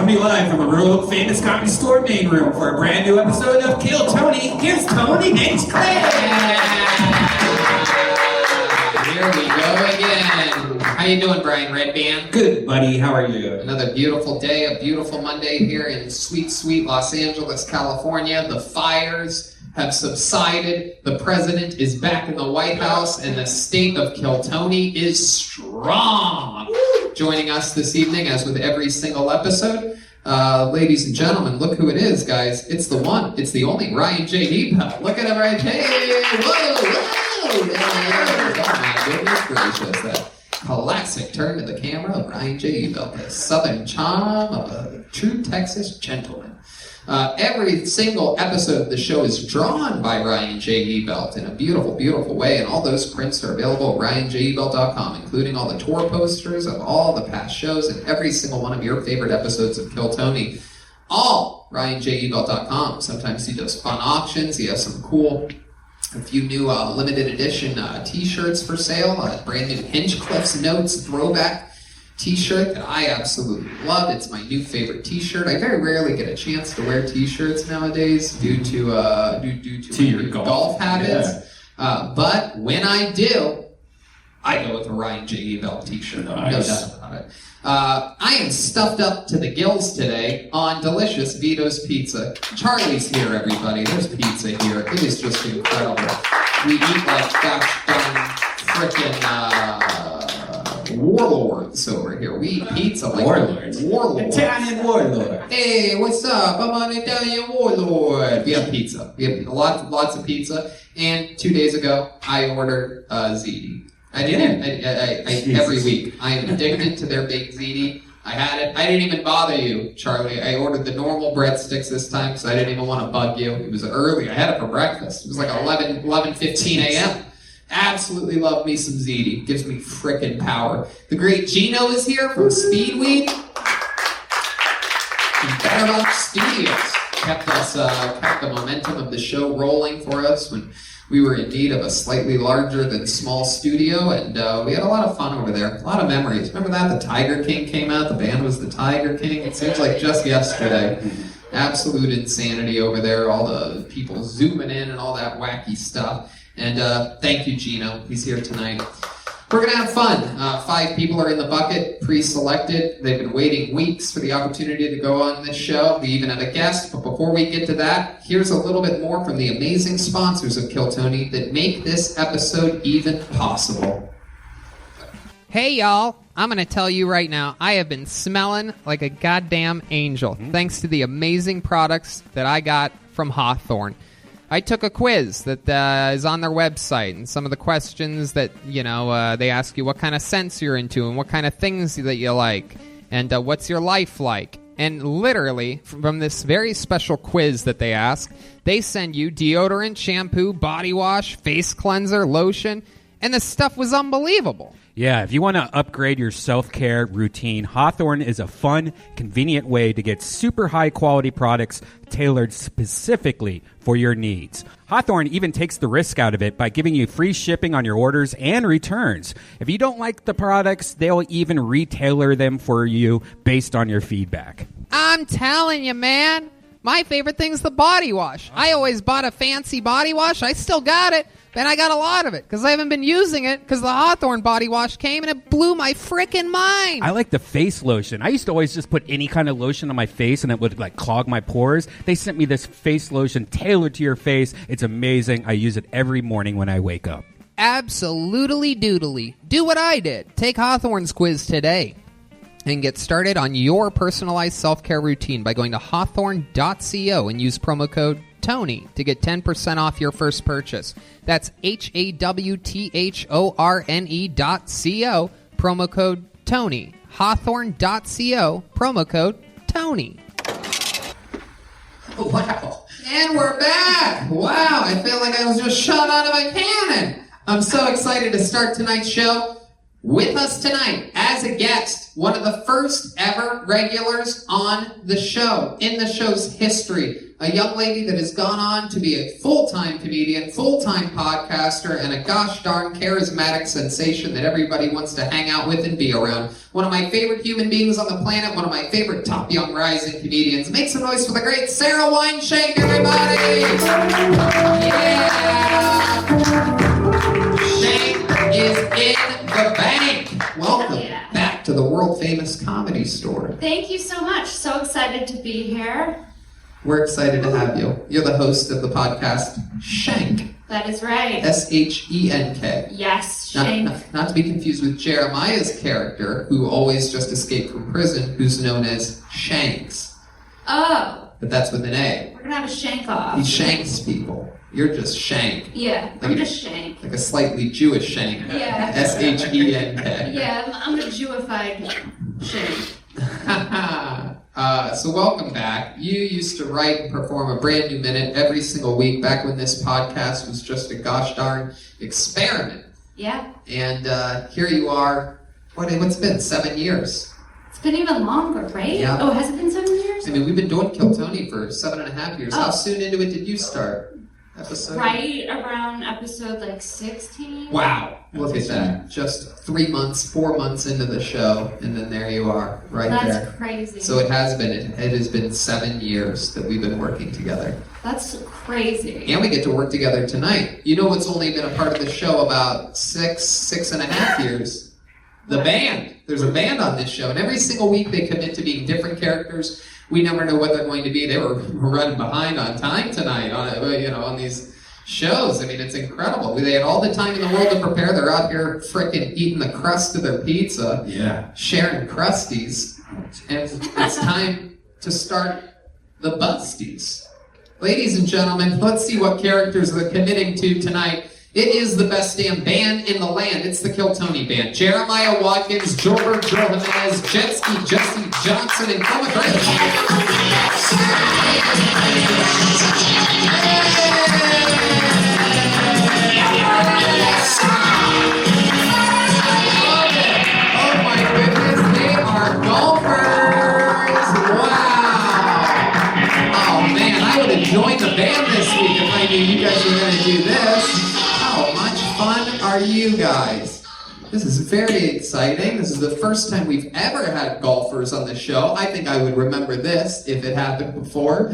coming live from a world famous comedy store main room for a brand new episode of Kill Tony. Here's Tony Hinchcliffe. Here we go again. How you doing, Brian Redban? Good, buddy. How are you? Another beautiful day, a beautiful Monday here in sweet, sweet Los Angeles, California. The fires have subsided. The president is back in the White House, and the state of Kill Tony is strong. Joining us this evening, as with every single episode, ladies and gentlemen, look who it is, guys. It's the one, it's the only Ryan J Ebelt. Look at him right there. Whoa, whoa. There. Oh my goodness gracious. That classic turn to the camera of Ryan J Ebelt. The southern charm of a true Texas gentleman. Every single episode of the show is drawn by Ryan J Ebelt in a beautiful, beautiful way, and all those prints are available at RyanJEbelt.com, including all the tour posters of all the past shows and every single one of your favorite episodes of Kill Tony. All RyanJEbelt.com. Sometimes he does fun auctions. He has some cool, a few new limited edition t-shirts for sale. Brand new Hinchcliffe's Notes throwback t-shirt that I absolutely love. It's my new favorite t-shirt. I very rarely get a chance to wear t-shirts nowadays due to your golf habits. Yeah. But when I do, I go with a Ryan J Ebelt t-shirt. Nice. No doubt about it. I am stuffed up to the gills today on delicious Vito's Pizza. Charlie's here, everybody. There's pizza here. It is just incredible. We eat like gosh darn frickin' warlords over here. We eat pizza like warlords. Italian warlord. Hey, what's up? I'm an Italian warlord. We have pizza. We have lots of pizza. And 2 days ago, I ordered ziti. I didn't. I every week. I am addicted to their baked ziti. I had it. I didn't even bother you, Charlie. I ordered the normal breadsticks this time because I didn't even want to bug you. It was early. I had it for breakfast. It was like 11:15 a.m. Absolutely love me some ziti. Gives me frickin' power. The great Gino is here from Speedweed. Better Luck Studios kept the momentum of the show rolling for us when we were in need of a slightly larger than small studio, and we had a lot of fun over there. A lot of memories. Remember that? The Tiger King came out. The band was the Tiger King. It seems like just yesterday. Absolute insanity over there. All the people zooming in and all that wacky stuff. And thank you, Gino. He's here tonight. We're going to have fun. 5 people are in the bucket, pre-selected. They've been waiting weeks for the opportunity to go on this show. We even had a guest. But before we get to that, here's a little bit more from the amazing sponsors of Kill Tony that make this episode even possible. Hey, y'all. I'm going to tell you right now, I have been smelling like a goddamn angel, thanks to the amazing products that I got from Hawthorne. I took a quiz that is on their website, and some of the questions that, they ask you what kind of scents you're into and what kind of things that you like and what's your life like. And literally, from this very special quiz that they ask, they send you deodorant, shampoo, body wash, face cleanser, lotion, and the stuff was unbelievable. Yeah, if you want to upgrade your self-care routine, Hawthorne is a fun, convenient way to get super high-quality products tailored specifically for your needs. Hawthorne even takes the risk out of it by giving you free shipping on your orders and returns. If you don't like the products, they'll even retailer them for you based on your feedback. I'm telling you, man. My favorite thing's the body wash. I always bought a fancy body wash. I still got it. And I got a lot of it because I haven't been using it because the Hawthorne body wash came and it blew my frickin' mind. I like the face lotion. I used to always just put any kind of lotion on my face and it would clog my pores. They sent me this face lotion tailored to your face. It's amazing. I use it every morning when I wake up. Absolutely doodly. Do what I did. Take Hawthorne's quiz today and get started on your personalized self-care routine by going to hawthorne.co and use promo code Tony to get 10% off your first purchase. That's HAWTHORNE.co, promo code Tony. Hawthorne.co, promo code Tony. Wow. And we're back. Wow, I feel like I was just shot out of a cannon. I'm so excited to start tonight's show. With us tonight, as a guest, one of the first ever regulars on the show, in the show's history. a young lady that has gone on to be a full-time comedian, full-time podcaster, and a gosh darn charismatic sensation that everybody wants to hang out with and be around. One of my favorite human beings on the planet, one of my favorite top young rising comedians. Make some noise for the great Sara Weinshenk, everybody! Yeah! Shank is in the bank. Welcome back to the world-famous Comedy Store. Thank you so much. So excited to be here. We're excited to have you. You're the host of the podcast Shank. That is right. S-H-E-N-K. Yes, Shank. Not to be confused with Jeremiah's character, who always just escaped from prison, who's known as Shanks. Oh. But that's with an A. We're going to have a shank off. He shanks people. You're just Shank. Yeah, I'm just Shank. Like a slightly Jewish Shank. Yeah. S-H-E-N-K. Yeah, I'm a Jewified Shank. So welcome back. You used to write and perform a brand new minute every single week back when this podcast was just a gosh darn experiment. Yeah. And here you are. What's it been? 7 years. It's been even longer, right? Yeah. Oh, has it been 7 years? I mean, we've been doing Kill Tony for 7.5 years. Oh. How soon into it did you start? Episode? Right around episode like 16. Wow. Look at that. Just 3 months, 4 months into the show, and then there you are, right there. That's crazy. So it has been 7 years that we've been working together. That's crazy. And we get to work together tonight. You know what's only been a part of the show about 6.5 years? The band. There's a band on this show, and every single week they commit to being different characters. We never know what they're going to be. They were running behind on time tonight on these shows. I mean, it's incredible. They had all the time in the world to prepare. They're out here frickin' eating the crust of their pizza. Yeah. Sharing crusties. And it's time to start the Busties. Ladies and gentlemen, let's see what characters they're committing to tonight. It is the best damn band in the land. It's the Kill Tony Band. Jeremiah Watkins, Jimenez, Jessie Johnston, and Montgomery. Oh my goodness, they are golfers. Wow. Oh man, I would have joined the band this week if I knew you guys were going to do this. How much fun are you guys? This is very exciting. This is the first time we've ever had golfers on the show. I think I would remember this if it happened before.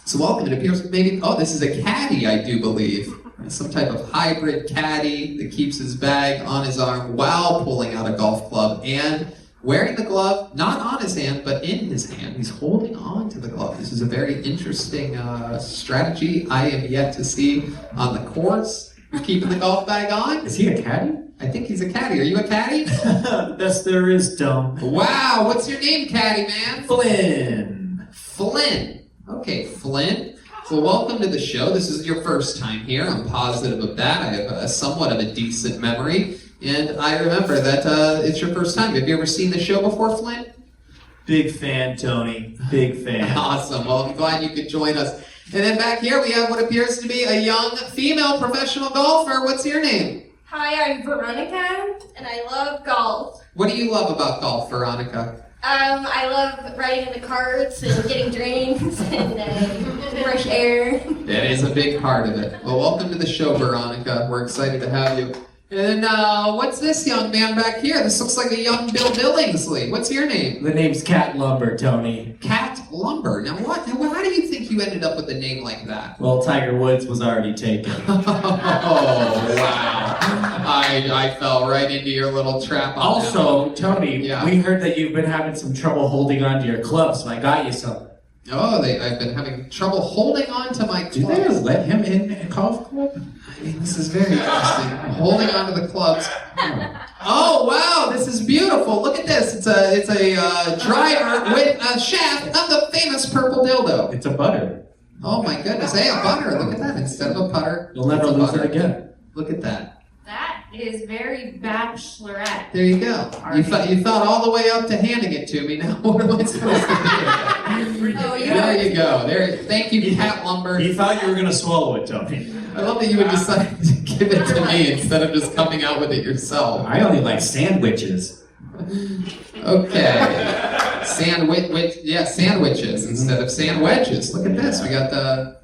So welcome. It appears maybe, this is a caddy, I do believe. Some type of hybrid caddy that keeps his bag on his arm while pulling out a golf club and wearing the glove, not on his hand, but in his hand. He's holding on to the glove. This is a very interesting strategy I am yet to see on the course. Keeping the golf bag on. Is he a caddy? I think he's a caddy. Are you a caddy? The best there is, Dom. Wow, what's your name, caddy man? Flynn. Flynn. Okay, Flynn. Well, welcome to the show. This is your first time here. I'm positive of that. I have somewhat of a decent memory. And I remember that it's your first time. Have you ever seen the show before, Flynn? Big fan, Tony. Big fan. Awesome. Well, I'm glad you could join us. And then back here we have what appears to be a young female professional golfer. What's your name? Hi, I'm Veronica, and I love golf. What do you love about golf, Veronica? I love riding in the carts and getting drinks and fresh air. That is a big part of it. Well, welcome to the show, Veronica. We're excited to have you. And what's this young man back here? This looks like a young Bill Billingsley. What's your name? The name's Cat Lumber, Tony. Cat Lumber. Now, how do you think you ended up with a name like that? Well, Tiger Woods was already taken. Oh, wow. I fell right into your little trap. On that. Also, Tony, Yeah. we heard that you've been having some trouble holding on to your club, so I got you some. Oh, I've been having trouble holding on to my club. Do they let him in a golf club? I mean, this is very interesting. I'm holding on to the clubs. Oh, wow, this is beautiful. Look at this. It's a driver with a shaft of the famous purple dildo. It's a butter. Oh, my goodness. Hey, a butter. Look at that. Instead of a putter, You'll never it's a lose butter. it again. Look at that. That is very bachelorette. There you go. You thought all the way up to handing it to me. Now what am I supposed to do? Oh, There you go. There. Thank you, Cat Lumber. You thought you were going to swallow it, Tony. I love that you would decide to give it to me instead of just coming out with it yourself. I only like sandwiches. Okay. Sandwiches instead of sandwiches. Look at this. We got the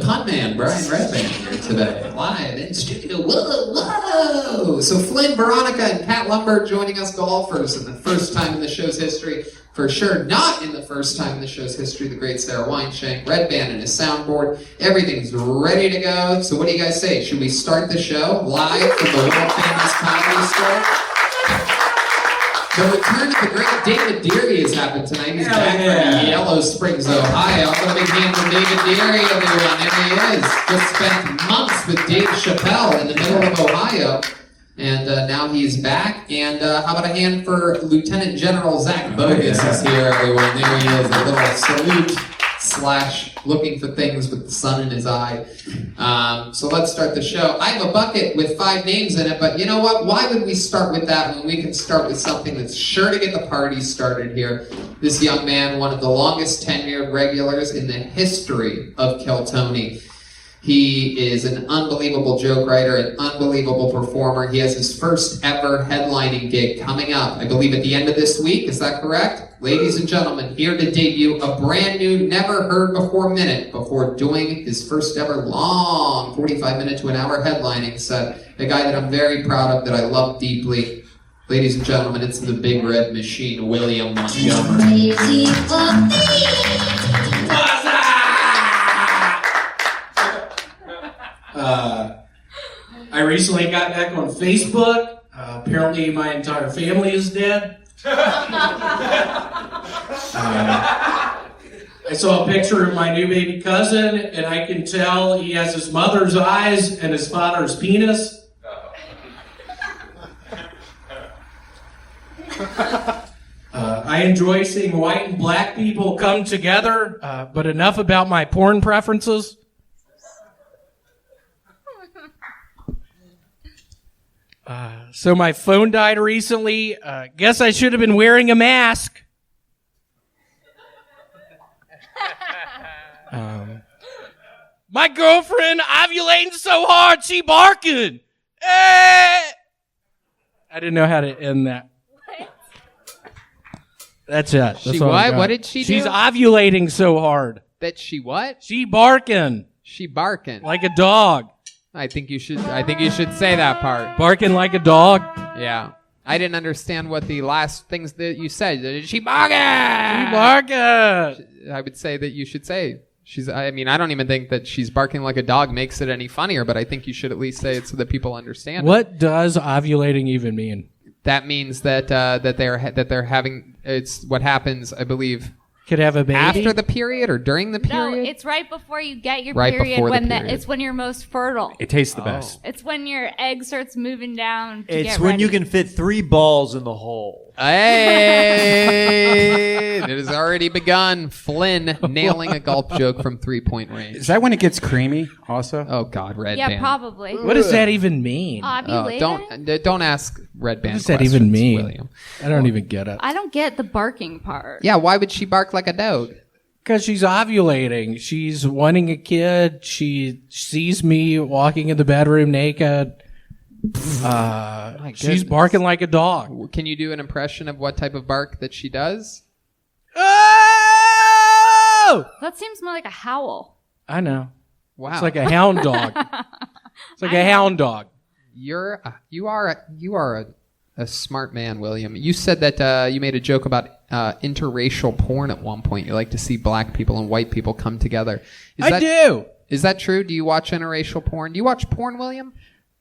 pun man, Brian Redban, here today, live in studio. Whoa! So Flynn, Veronica, and Pat Lumber joining us, golfers, in the first time in the show's history. For sure, not in the first time in the show's history, the great Sara Weinshenk, Redban and his soundboard. Everything's ready to go. So what do you guys say? Should we start the show live from the world-famous Comedy Store? The return of the great David Deary has happened tonight. He's back from Yellow Springs, Ohio. I'm going to big hand for David Deary, everyone. There he is. Just spent months with Dave Chappelle in the middle of Ohio. And now he's back. And how about a hand for Lieutenant General Zach Bogus is here, everyone. There he is. A little salute / looking for things with the sun in his eye. So let's start the show. I have a bucket with 5 names in it, but you know what? Why would we start with that when we can start with something that's sure to get the party started here? This young man, one of the longest tenured regulars in the history of Kill Tony. He is an unbelievable joke writer, an unbelievable performer. He has his first ever headlining gig coming up, I believe at the end of this week. Is that correct? Ladies and gentlemen, here to debut a brand new, never heard before minute before doing his first ever long 45-minute to an hour headlining set. A guy that I'm very proud of, that I love deeply. Ladies and gentlemen, it's the Big Red Machine, William Montgomery. I recently got back on Facebook. Apparently my entire family is dead. I saw a picture of my new baby cousin, and I can tell he has his mother's eyes and his father's penis. I enjoy seeing white and black people come together, but enough about my porn preferences. So my phone died recently. Guess I should have been wearing a mask. My girlfriend ovulating so hard she barking. I didn't know how to end that. That's it. That's She all I what? got. What did she do? She's ovulating so hard. That she what? She barking She barking. like a dog. I think you should say that part. Barking like a dog. Yeah. I didn't understand what the last things that you said. She barking. She barking. I would say that you should say I don't even think that she's barking like a dog makes it any funnier, but I think you should at least say it so that people understand. What does ovulating even mean? That means that they're having, it's what happens, I believe, Could have a baby after the period or during the No, period. it's right before you get your Right period. before the When period. it's when you're most fertile. It tastes the best. It's when your egg starts moving down. To It's get when ready. you can fit 3 balls in the hole. Hey, it has already begun. Flynn nailing a gulp joke from 3-point range. Is that when it gets creamy also? Oh God, Redban. Yeah, probably. What does that even mean? Ovulating? Don't ask Redban. What does that even mean? William. I don't even get it. I don't get the barking part. Yeah, why would she bark like a dog? Because she's ovulating. She's wanting a kid. She sees me walking in the bedroom naked. She's barking like a dog. Can you do an impression of what type of bark that she does? Oh! That seems more like a howl. I know. Wow, It's like a hound dog. It's like a hound dog. you are a smart man, William. You said that you made a joke about interracial porn at one point. You like to see black people and white people come together. I do. Is that true? Do you watch interracial porn? Do you watch porn, William?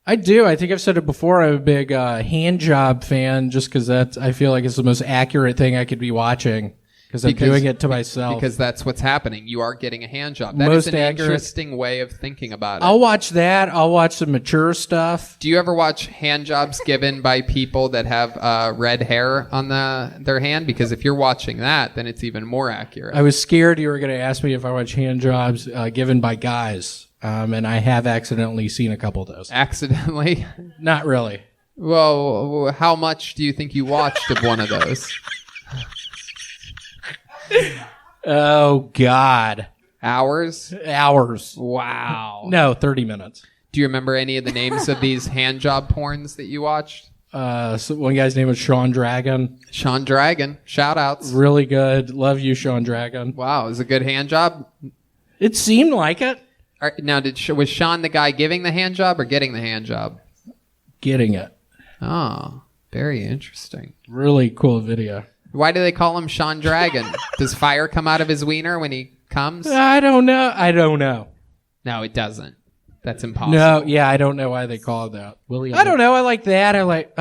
I do. I think I've said it before. I'm a big hand job fan just because I feel like it's the most accurate thing I could be watching because I'm doing it to myself. Because that's what's happening. You are getting a hand job. That Most is an accurate. interesting way of thinking about it. I'll watch that. I'll watch some mature stuff. Do you ever watch hand jobs given by people that have red hair on their hand? Because if you're watching that, then it's even more accurate. I was scared you were going to ask me if I watch hand jobs given by guys. And I have accidentally seen a couple of those. Accidentally? Not really. Well, how much do you think you watched of one of those? Oh, God. Hours? Hours. Wow. No, 30 minutes. Do you remember any of the names of these hand job porns that you watched? So one guy's name was Sean Dragon. Sean Dragon. Shout outs. Really good. Love you, Sean Dragon. Wow, it was a good hand job. It seemed like it. All right, now, was Sean the guy giving the hand job or getting the hand job? Getting it. Oh, very interesting. Really cool video. Why do they call him Sean Dragon? Does fire come out of his wiener when he comes? I don't know. No, it doesn't. That's impossible. No, yeah, I don't know why they call it that. William. I don't know. I like that. I like.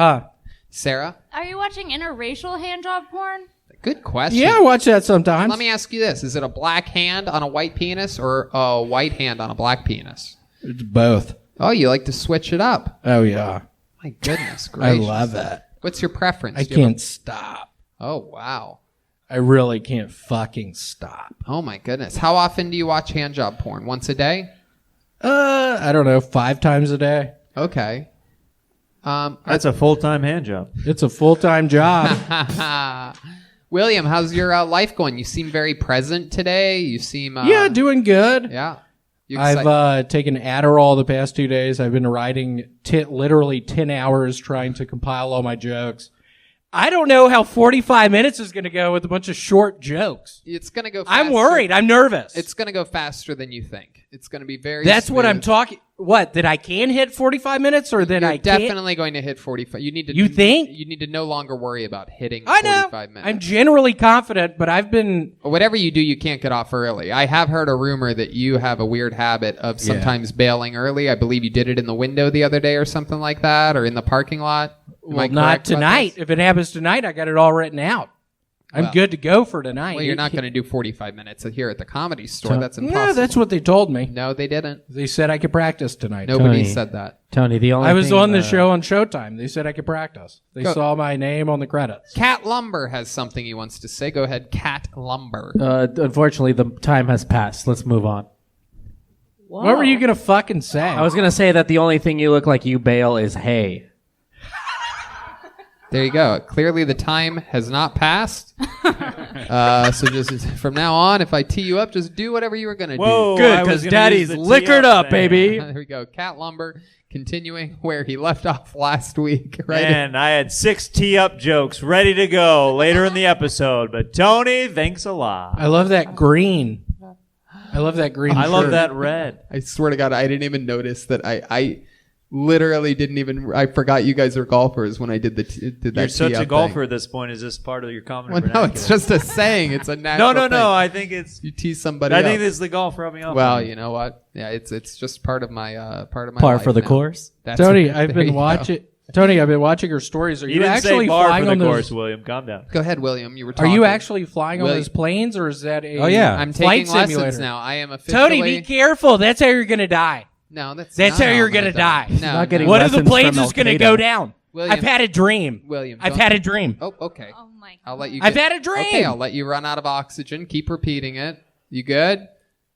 Sarah? Are you watching interracial handjob porn? Good question. Yeah, I watch that sometimes. Let me ask you this. Is it a black hand on a white penis or a white hand on a black penis? It's both. Oh, you like to switch it up. Oh yeah. My goodness I gracious. love it. What's your preference? I Do you have can't stop. Oh, wow. I really can't fucking stop. Oh, my goodness. How often do you watch handjob porn? Once a day? I don't know, 5 times a day. Okay. That's a full-time hand job. It's a full-time job. William, how's your life going? You seem very present today. You seem... Yeah, doing good. Yeah. You I've taken Adderall the past 2 days. I've been writing literally 10 hours trying to compile all my jokes. I don't know how 45 minutes is going to go with a bunch of short jokes. It's going to go faster. I'm worried. I'm nervous. It's going to go faster than you think. It's going to be very That's smooth. what I'm talking. What? That I can hit 45 minutes or that You're I can't? definitely going to hit 45. You need to. You think? You need to no longer worry about hitting I know. 45 minutes. I'm generally confident, but I've been... Whatever you do, you can't get off early. I have heard a rumor that you have a weird habit of sometimes bailing early. I believe you did it in the window the other day or something like that, or in the parking lot. Am I Well, not correct about tonight. this? If it happens tonight, I got it all written out. I'm Well- good to go for tonight. Well, you're not going to do 45 minutes here at the Comedy Store. That's impossible. No, that's what they told me. No, they didn't. They said I could practice tonight. Nobody Tony. said that. Tony, the only I was thing, on the show on Showtime. They said I could practice. They Go. saw my name on the credits. Cat Lumber has something he wants to say. Go ahead, Cat Lumber. Unfortunately, the time has passed. Let's move on. What were you going to fucking say? I was going to say that the only thing you look like you bail is hay. There you go. Clearly, the time has not passed. So just from now on, if I tee you up, just do whatever you were going to do. Whoa, Good, I was 'cause gonna Daddy's use the tee liquored up, thing. baby. There we go. Cat Lumber continuing where he left off last week. Right? Man, I had 6 tee-up jokes ready to go later in the episode, but Tony, thanks a lot. I love that green. I love that green I love shirt. that red. I swear to God, I didn't even notice that. I literally didn't even. I forgot you guys are golfers when I did did that. You're such tee-up a golfer thing. at this point. Is this part of your comedy? Well, no, vernacular? it's just a saying. It's a natural. no. thing. I think it's. You tease somebody. I up. think this is the golf rubbing off. Well, on me. you know what? Yeah, it's just part of my Par life for the now. course. That's Tony, there I've been you go. watching. Tony, I've been watching your stories. Are You you didn't actually say bar flying for the on course, those? William. Calm down. Go ahead, William. You were Are talking. you actually flying on William- those planes, or is that a? Oh, yeah. I'm flight taking lessons simulator? now. I am officially. Tony, be careful. That's how you're gonna die. No, that's That's not how you're I'm gonna die. No, not getting no. One of the lessons planes from is gonna Al-Qaeda. go down. William- I've had a dream. William, I've don't- had a dream. Oh, okay. Oh my I'll let you. I've get- had a dream. Okay, I'll let you run out of oxygen. Keep repeating it. You good?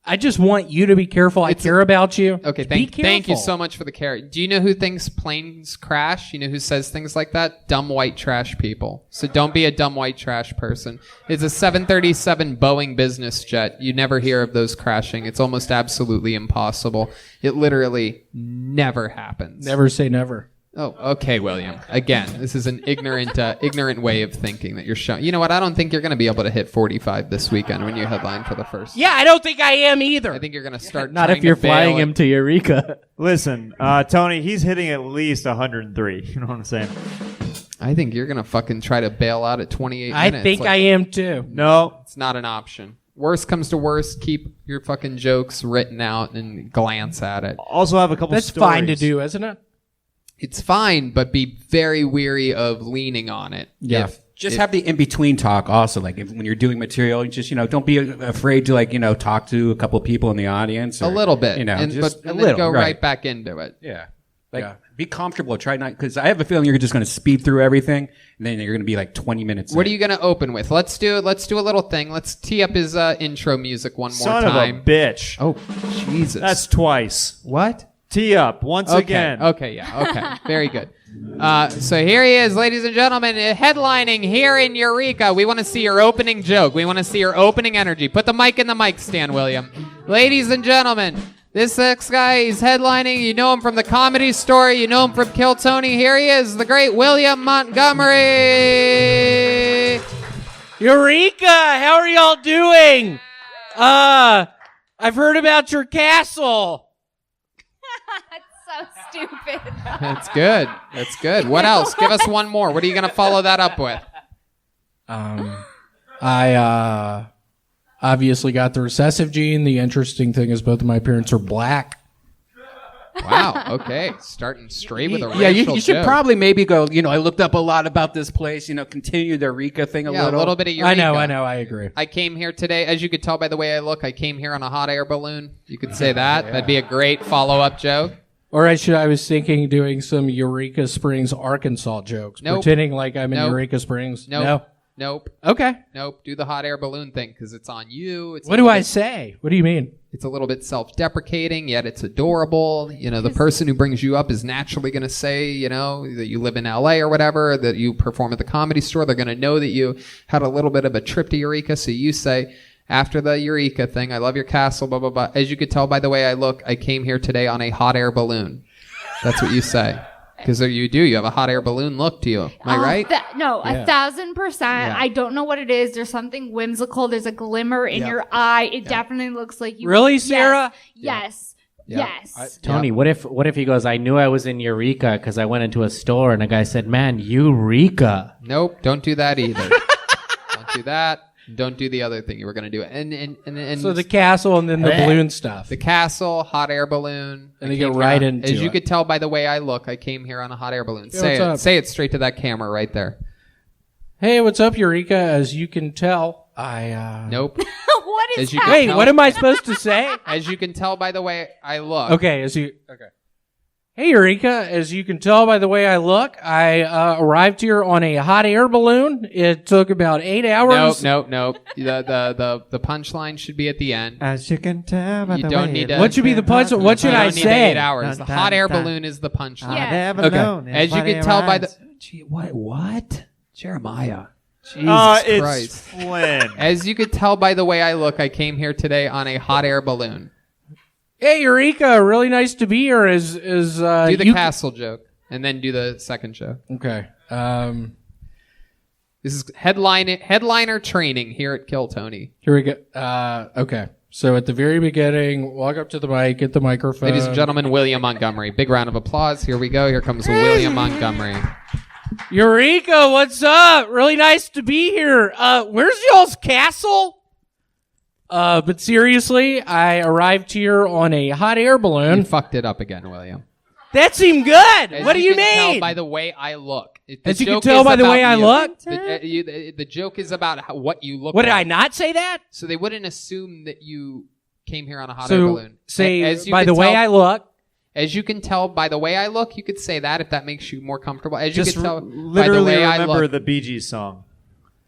I just want you to be careful. I care about you. Okay, Be thank you careful. so much for the care. Do you know who thinks planes crash? You know who says things like that? Dumb white trash people. So don't be a dumb white trash person. It's a 737 Boeing business jet. You never hear of those crashing. It's almost absolutely impossible. It literally never happens. Never say never. Oh, okay, William. Again, this is an ignorant way of thinking that you're showing. You know what? I don't think you're going to be able to hit 45 this weekend when you headline for the first. Yeah, I don't think I am either. I think you're going to start. Not trying if you're to bail flying it. him to Eureka. Listen, Tony, he's hitting at least 103. You know what I'm saying? I think you're going to fucking try to bail out at 28 I minutes. think Like, I am too. No. It's not an option. Worst comes to worst, keep your fucking jokes written out and glance at it. Also have a couple That's stories. fine to do, isn't it? It's fine, but be very weary of leaning on it. Yeah. Just have the in-between talk also. Like when you're doing material, you just, don't be afraid to talk to a couple of people in the audience. A or, little bit. and But a then little, go right. right back into it. Yeah. Like, Yeah. be comfortable. Try not, because I have a feeling you're just going to speed through everything, and then you're going to be like 20 minutes What in. are you going to open with? Let's do a little thing. Let's tee up his intro music one more Son time. of a bitch. Oh, Jesus. That's twice. what? Tee up once Okay. again. Okay, yeah. Okay. Very good. So here he is, ladies and gentlemen, headlining here in Eureka. We want to see your opening joke. We want to see your opening energy. Put the mic in the mic stand, William. Ladies and gentlemen, This next guy, he's headlining. You know him from the Comedy Store. You know him from Kill Tony. Here he is, the great William Montgomery. Eureka! How are y'all doing? I've heard about your castle. That's so stupid. That's good. That's good. What else? Give us one more. What are you going to follow that up with? I obviously got the recessive gene. The interesting thing is both of my parents are black. Wow. Okay. Starting straight with a racial Yeah, you should joke. probably maybe go, I looked up a lot about this place, continue the Eureka thing a little. bit of Eureka. I know. I agree. I came here today, as you could tell by the way I look, I came here on a hot air balloon. You could say that. Yeah. That'd be a great follow-up joke. Or I was thinking doing some Eureka Springs, Arkansas jokes. Nope. Pretending like I'm in Nope. Eureka Springs. Nope. No. Nope. Okay. Nope. Do the hot air balloon thing because it's on you. What do I say? What do you mean? It's a little bit self-deprecating, yet it's adorable. The person who brings you up is naturally going to say, that you live in L.A. or whatever, that you perform at the Comedy Store. They're going to know that you had a little bit of a trip to Eureka. So you say, after the Eureka thing, I love your castle, blah, blah, blah. As you could tell by the way I look, I came here today on a hot air balloon. That's what you say. Because you do. You have a hot air balloon look to you. Am I right? No, 1,000%. Yeah. I don't know what it is. There's something whimsical. There's a glimmer in your eye. It definitely looks like you. Really, Sarah? Yes. Yeah. Yes. Tony, what if he goes, I knew I was in Eureka because I went into a store and a guy said, man, Eureka. Nope. Don't do that either. Don't do that. Don't do the other thing you were going to do. And So the castle and then the balloon stuff. the castle, hot air balloon. And I you get came right here- into As you it. could tell by the way I look, I came here on a hot air balloon. Yeah, Say what's it. up? Say it straight to that camera right there. Hey, what's up, Eureka? As you can tell, I Nope. What is As you that? can Wait, tell- what am I supposed to say? As you can tell by the way I look. Okay, Hey, Eureka, as you can tell by the way I look, I arrived here on a hot air balloon. It took about 8 hours. Nope. The punchline should be at the end. As you can tell by You the don't way need it to- What should be the punch? What should You I don't need the say? 8 hours. The hot air balloon is the punchline. Yeah. Okay. As you can tell by the Gee, what? Jeremiah. Jesus it's Christ. Flynn. As you could tell by the way I look, I came here today on a hot air balloon. Hey, Eureka, really nice to be here. Do the castle joke and then do the second joke. Okay. This is headliner training here at Kill Tony. Here we go. Okay. So at the very beginning, walk up to the mic, get the microphone. Ladies and gentlemen, William Montgomery. Big round of applause. Here we go. Here comes William Montgomery. Eureka, what's up? Really nice to be here. Where's y'all's castle? But seriously, I arrived here on a hot air You balloon. fucked it up again, William. That seemed good. As What do you can tell mean? by the way I look. The As you can joke tell is by the about way I you. look? The joke is about what you look What did like. I not say that? So they wouldn't assume that you came here on a hot air So balloon. say As you by can the way tell- I look. As you can tell by the way I look, you could say that if that makes you more comfortable. As you Just can tell by the literally way I remember look. the Bee Gees song.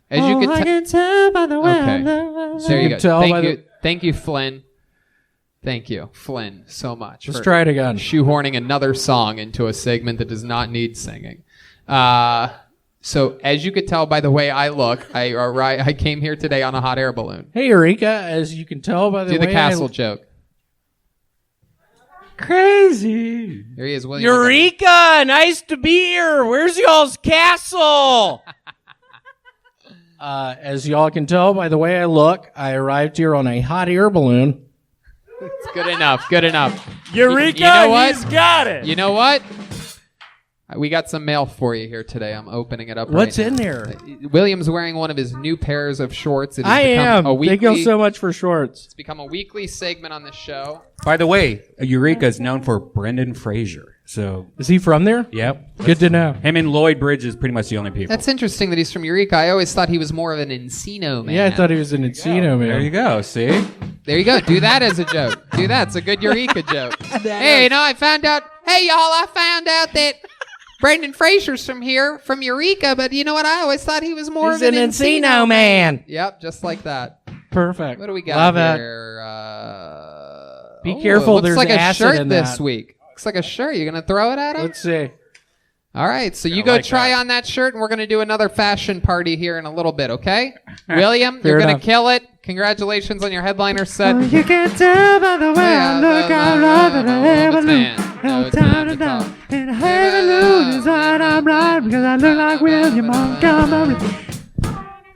As you I can can tell by the way I Okay. look. There you can go. tell by Thank you, Flynn. Thank you, Flynn, so much. Let's for try it again. Shoehorning another song into a segment that does not need singing. So as you could tell by the way I look, I came here today on a hot air balloon. Hey, Eureka, as you can tell by the Do way the castle joke. Crazy. There he is, William. Montgomery. Eureka, nice to be here. Where's y'all's castle? As y'all can tell by the way I look, I arrived here on a hot air balloon. It's good enough. Good enough. Eureka, You know what? he's got it. You know what? We got some mail for you here today. I'm opening it up. What's right in now. there? William's wearing one of his new pairs of shorts. It has I become am. A weekly, Thank you so much for shorts. It's become a weekly segment on the show. By the way, Eureka is known for Brendan Fraser. So, Is he from there? yep. Good to know. Him and Lloyd Bridge is pretty much the only people. That's interesting that he's from Eureka. I always thought he was more of an Encino man. Yeah, I thought he was an Encino man. There you go. See? There you go. Do that as a joke. Do that. It's a good Eureka joke. Hey, you know, I found out. Hey, y'all, I found out that Brendan Fraser's from here, from Eureka, but you know what? I always thought he was more He's of an Encino man. Yep, just like that. Perfect. What do we got Love it. here? Be careful, Looks there's like a acid shirt in this that. week. Looks like a shirt. You gonna throw it at him? Let's see. All right, so you go like try that. on that shirt, and we're going to do another fashion party here in a little bit, okay? William, Fair you're going to enough. kill it. Congratulations on your headliner set. You can tell by the way I look. got love that I ever lose. Man, No time to die. And I hate to lose inside I'm right because I look like William Montgomery.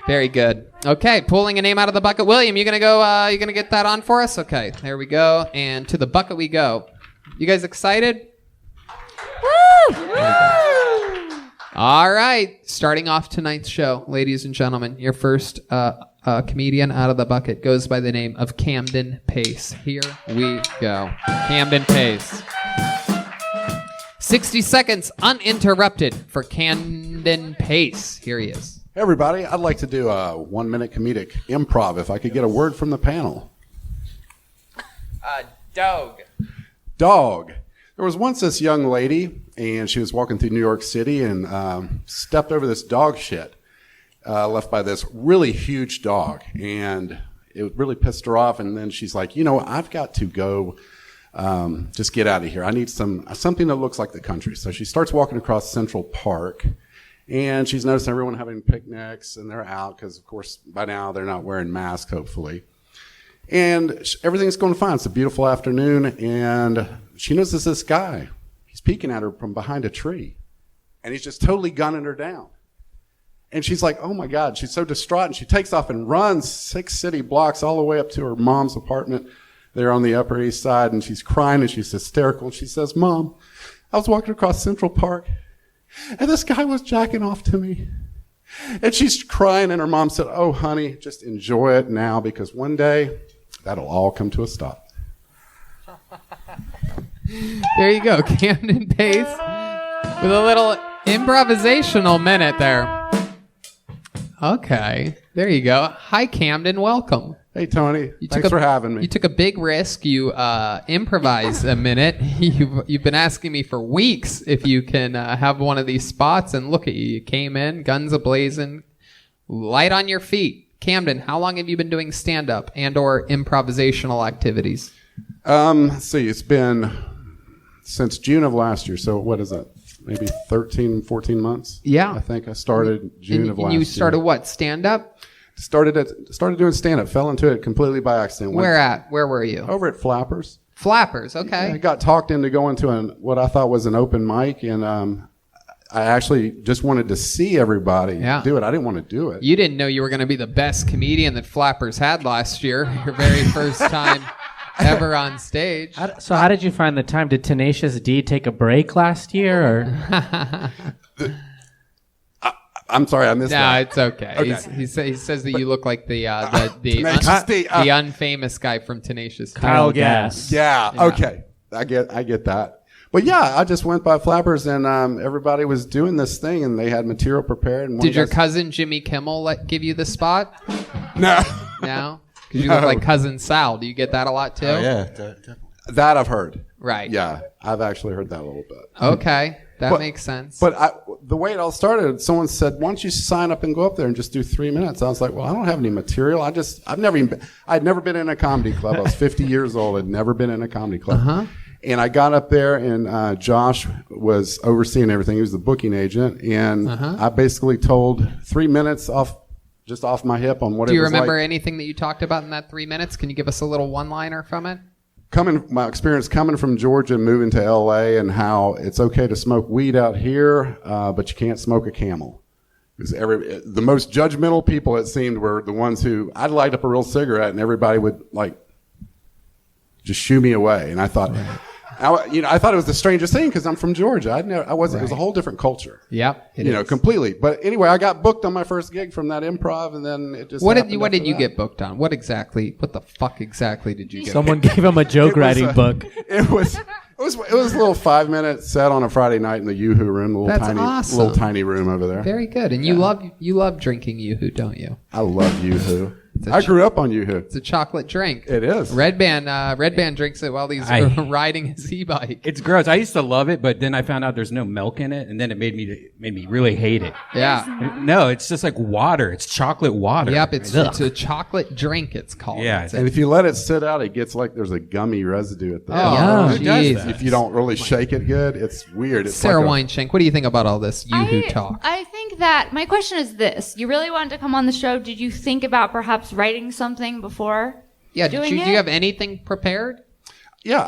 Very good. Okay, pulling a name out of the bucket. William, you gonna go? You gonna get that on for us? Okay, there we go. And to the bucket we go. You guys excited? Woo! All right, starting off tonight's show, ladies and gentlemen, your first comedian out of the bucket goes by the name of Camden Pace. Here we go. Camden Pace. 60 seconds uninterrupted for Camden Pace. Here he is. Hey everybody, I'd like to do a 1-minute comedic improv if I could get a word from the panel. Dog. Dog. There was once this young lady, and she was walking through New York City and stepped over this dog shit left by this really huge dog. And it really pissed her off. And then she's like, I've got to go just get out of here. I need something that looks like the country. So she starts walking across Central Park. And she's noticed everyone having picnics, and they're out because, of course, by now they're not wearing masks, hopefully. And everything's going fine. It's a beautiful afternoon, and she notices this guy. He's peeking at her from behind a tree, and he's just totally gunning her down. And she's like, oh, my God. She's so distraught, and she takes off and runs 6 city blocks all the way up to her mom's apartment there on the Upper East Side, and she's crying, and she's hysterical. And she says, Mom, I was walking across Central Park, and this guy was jacking off to me. And she's crying, and her mom said, oh, honey, just enjoy it now because one day that'll all come to a stop. There you go, Camden Pace with a little improvisational minute there. Okay, there you go. Hi, Camden, welcome. Hey, Tony. Thanks for having me. You took a big risk. You improvised a minute. You've been asking me for weeks if you can have one of these spots, and look at you. You came in, guns a-blazing, light on your feet. Camden, how long have you been doing stand-up and or improvisational activities? Let's see. It's been since June of last year. So what is that? Maybe 13, 14 months? Yeah. I think I started June of last year. And you started what, stand-up? Started doing stand-up, fell into it completely by accident. Where were you? Over at Flappers. Flappers, okay. Yeah, I got talked into going to what I thought was an open mic, and I actually just wanted to see everybody do it. I didn't want to do it. You didn't know you were going to be the best comedian that Flappers had last year, your very first time ever on stage. So how did you find the time? Did Tenacious D take a break last year? Or? I'm sorry, I missed that. No, it's okay. He says that you look like the unfamous guy from Tenacious D. Kyle Gass. Yeah, okay. I get that. But yeah, I just went by Flappers, and everybody was doing this thing, and they had material prepared. And did your cousin Jimmy Kimmel give you the spot? No. No? Because you look like Cousin Sal. Do you get that a lot too? Oh, yeah, definitely. That I've heard. Right. Yeah, I've actually heard that a little bit. Okay, that makes sense. But the way it all started, someone said, "Why don't you sign up and go up there and just do 3 minutes?" I was like, "Well, I don't have any material. I'd never been in a comedy club. I was 50 years old. I'd never been in a comedy club." Uh-huh. And I got up there, and Josh was overseeing everything. He was the booking agent, and I basically told 3 minutes off my hip on what it was like. Do you remember anything that you talked about in that 3 minutes? Can you give us a little one-liner from it? My experience coming from Georgia, moving to LA, and how it's okay to smoke weed out here, but you can't smoke a Camel. Because the most judgmental people, it seemed, were the ones who I'd light up a real cigarette, and everybody would just shoo me away. And I thought, I thought it was the strangest thing because I'm from Georgia. I wasn't. It was a whole different culture. Yep. It is. Completely. But anyway, I got booked on my first gig from that improv, and then it just. What did you get booked on? What the fuck exactly did you get? Someone gave him a joke writing book. It was a little 5-minute set on a Friday night in the Yoo-Hoo room, little tiny room over there. Very good. And you love drinking Yoo-Hoo, don't you? I love Yoo-Hoo. I grew up on Yoo-Hoo. It's a chocolate drink. It is. Redban drinks it while he's riding his e-bike. It's gross. I used to love it, but then I found out there's no milk in it, and then it made me really hate it. Yeah. No, it's just like water. It's chocolate water. Yep, it's a chocolate drink, it's called. Yeah. And if you let it sit out, it gets like there's a gummy residue at the end. Oh, jeez. If you don't really shake it good, it's weird. It's Sara Weinshenk, what do you think about all this Yoo-Hoo talk? I think that my question is this. You really wanted to come on the show. Did you think about perhaps writing something before Yeah, doing do you have anything prepared? Yeah,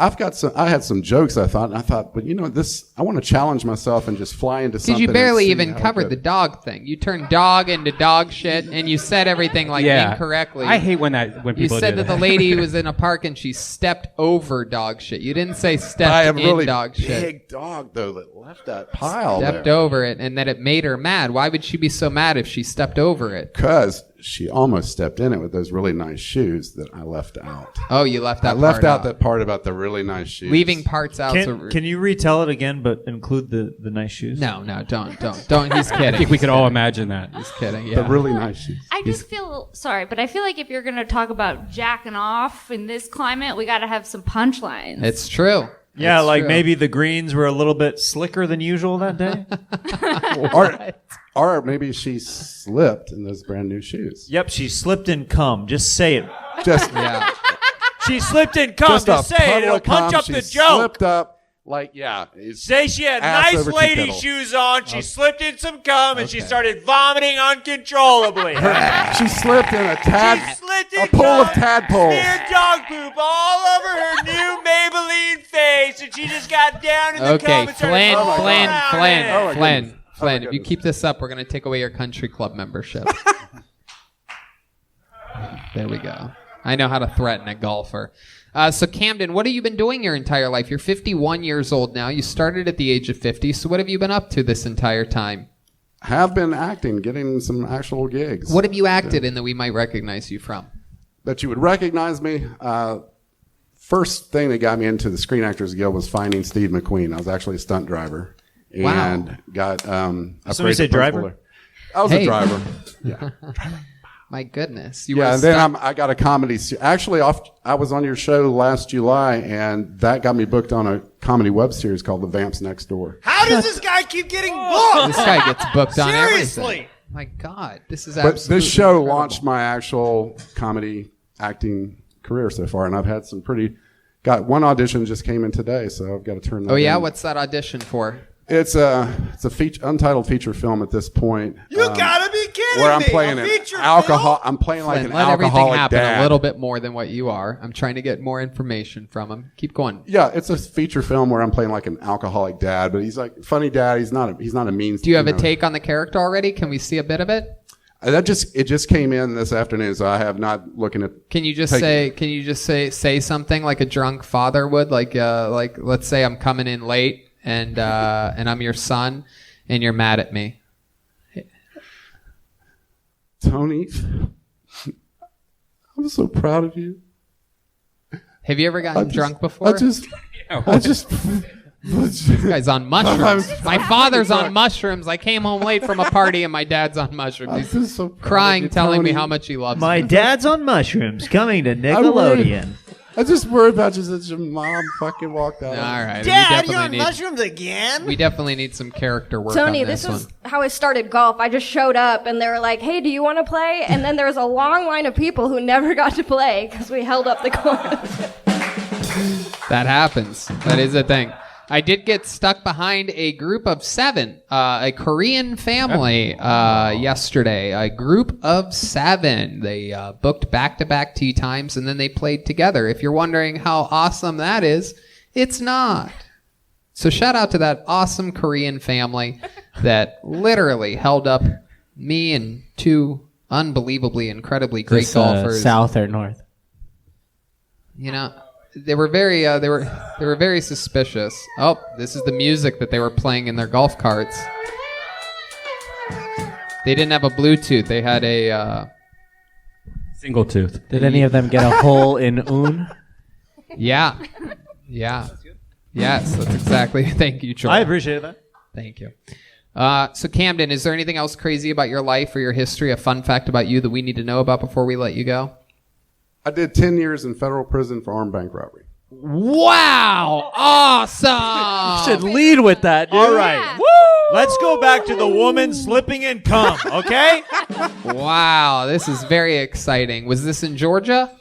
I had some jokes I thought, but I want to challenge myself and just fly into something. Because you barely and see even how covered good. the dog thing. You turned dog into dog shit, and you said everything incorrectly. I hate when people You said do that the lady was in a park and she stepped over dog shit. You didn't say stepped I have in really dog shit. big dog though that left that pile. Stepped there. over it, and that it made her mad. Why would she be so mad if she stepped over it? Because she almost stepped in it with those really nice shoes that I left out. Oh, you left that I left part out that part about the really nice shoes. Leaving parts out. Can you retell it again, but include the nice shoes? No, don't. He's kidding. I think we could all imagine that. He's kidding. Yeah. The really nice shoes. I just feel sorry, but I feel like if you're going to talk about jacking off in this climate, we got to have some punchlines. It's true. Yeah, It's like true. maybe the greens were a little bit slicker than usual that day. or maybe she slipped in those brand new shoes. Yep, she slipped in cum. Just say it. Just Yeah. She slipped in cum. Just say it. puddle It'll of cum. punch up She the joke. Slipped up. Like, yeah. Say she had ass nice over tea lady kettle. shoes on. She slipped in some cum and she started vomiting uncontrollably. She slipped in a pool of tadpoles. Smeared dog poop all over her new Maybelline face, and she just got down in the cum Okay, and started Flynn. If you keep this up, we're going to take away your country club membership. There we go. I know how to threaten a golfer. So Camden, what have you been doing your entire life? You're 51 years old now. You started at the age of 50. So what have you been up to this entire time? Have been acting, getting some actual gigs. What have you acted in that we might recognize you from? That you would recognize me? First thing that got me into the Screen Actors Guild was Finding Steve McQueen. I was actually a stunt driver. And got Somebody say driver? I was a driver. Yeah. My goodness. And then I got a comedy. Actually, I was on your show last July, and that got me booked on a comedy web series called The Vamps Next Door. How does this guy keep getting booked? This guy gets booked on everything. Seriously? My God, this is But absolutely this show incredible. launched my actual comedy acting career so far, and I've had some got one audition just came in today, so I've got to turn that Oh yeah, in. what's that audition for? It's a untitled feature film at this point. You gotta be kidding where I'm me. playing A an feature alcohol. I'm playing like Flynn, an let everything alcoholic happen dad. a little bit more than what you are. I'm trying to get more information from him. Keep going. Yeah, it's a feature film where I'm playing like an alcoholic dad, but he's like funny dad. He's not a mean. Do you have a take on the character already? Can we see a bit of it? It just came in this afternoon, so I have not looking at. Can you just say something like a drunk father would? Like let's say I'm coming in late and I'm your son and you're mad at me. Tony, I'm so proud of you. Have you ever gotten drunk before? I just. This guy's on mushrooms. My father's on mushrooms. I came home late from a party and my dad's on mushrooms. He's so proud crying, of you, telling me Tony. how much he loves My me. dad's on mushrooms coming to Nickelodeon. I just worry about you that your mom fucking walked out. All right. Dad, you're on mushrooms again? We definitely need some character work Tony, on this was one. how I started golf. I just showed up and they were like, hey, do you want to play? And then there was a long line of people who never got to play because we held up the course. That happens. That is a thing. I did get stuck behind a group of 7, a Korean family yesterday. A group of 7. They booked back-to-back tea times, and then they played together. If you're wondering how awesome that is, it's not. So shout out to that awesome Korean family that literally held up me and 2 unbelievably, incredibly great golfers. South or north? You know, they were very they were very suspicious. Oh, this is the music that they were playing in their golf carts. They didn't have a Bluetooth. They had a single tooth. Did any of them get a hole in un? Yeah. Yes, that's exactly. Thank you, Joel. I appreciate that. Thank you. So Camden, is there anything else crazy about your life or your history, a fun fact about you that we need to know about before we let you go? I did 10 years in federal prison for armed bank robbery. Wow! Awesome! You should lead with that, dude. All right. Let's go back to the woman slipping in cum, okay? Wow, this is very exciting. Was this in Georgia?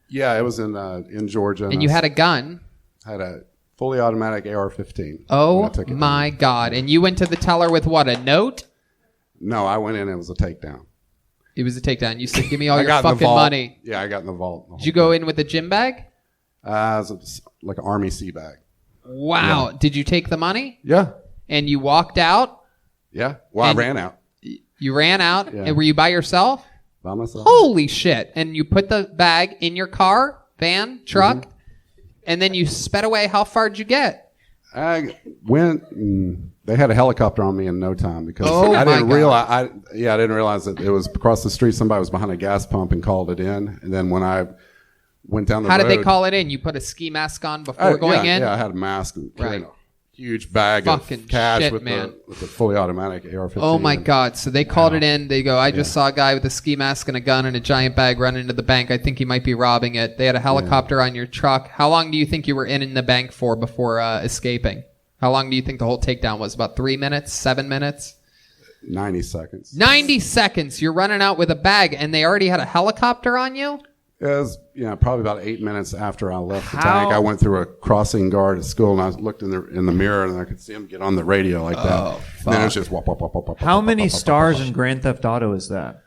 Yeah, it was in Georgia. And you had a gun? Had a fully automatic AR-15. Oh my God. And you went to the teller with what, a note? No, I went in, it was a takedown. It was a takedown. You said, give me all I your got in the fucking vault. money. Yeah, I got in the vault. Did you go in with a gym bag? It's like an Army sea bag. Wow. Yeah. Did you take the money? Yeah. And you walked out? Yeah. Well, And I ran out. You ran out? Yeah. And were you by yourself? By myself. Holy shit. And you put the bag in your car, van, truck, Mm-hmm. and then you sped away. How far did you get? I went. They had a helicopter on me in no time because I didn't realize. I didn't realize that it was across the street. Somebody was behind a gas pump and called it in. And then when I went down the road, How did they call it in? You put a ski mask on before going in? Yeah, I had a mask and carried Right. a huge bag Fucking of cash shit, with man. the fully automatic AR-15. Oh my God. So they called it in. They go, I just saw a guy with a ski mask and a gun and a giant bag run into the bank. I think he might be robbing it. They had a helicopter on your truck. How long do you think you were in the bank for before escaping? How long do you think the whole takedown was? About 3 minutes? 7 minutes? 90 seconds. 90 seconds. You're running out with a bag and they already had a helicopter on you? It was, probably about 8 minutes after I left the tank. I went through a crossing guard at school, and I looked in the mirror, and I could see him get on the radio like that. And then it was just wop, wop, wop, wop, wop. How wop, many wop, wop, stars wop. in Grand Theft Auto is that?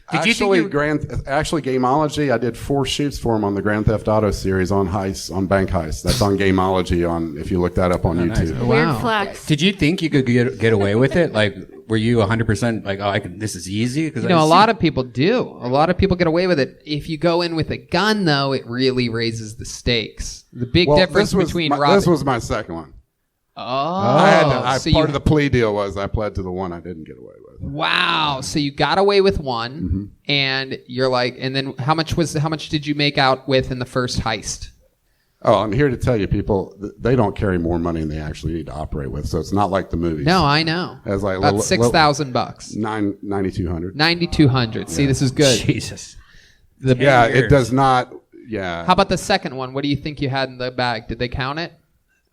Actually, Gameology, I did 4 shoots for him on the Grand Theft Auto series on heists, on bank heists. That's on Gameology if you look that up on YouTube. Nice. Weird flex. Did you think you could get away with it? Like, were you 100% like, this is easy? Because a lot of people do. A lot of people get away with it. If you go in with a gun, though, it really raises the stakes. The big difference between robbing. This was my second one. Oh. Part of the plea deal was I pled to the one I didn't get away with. Wow. So you got away with one, and you're like, and then how much did you make out with in the first heist? Oh, I'm here to tell you, people, they don't carry more money than they actually need to operate with. So it's not like the movies. No, I know. It's like about $6,000. $9,200. $9,200. See, this is good. Jesus. It does not. Yeah. How about the second one? What do you think you had in the bag? Did they count it?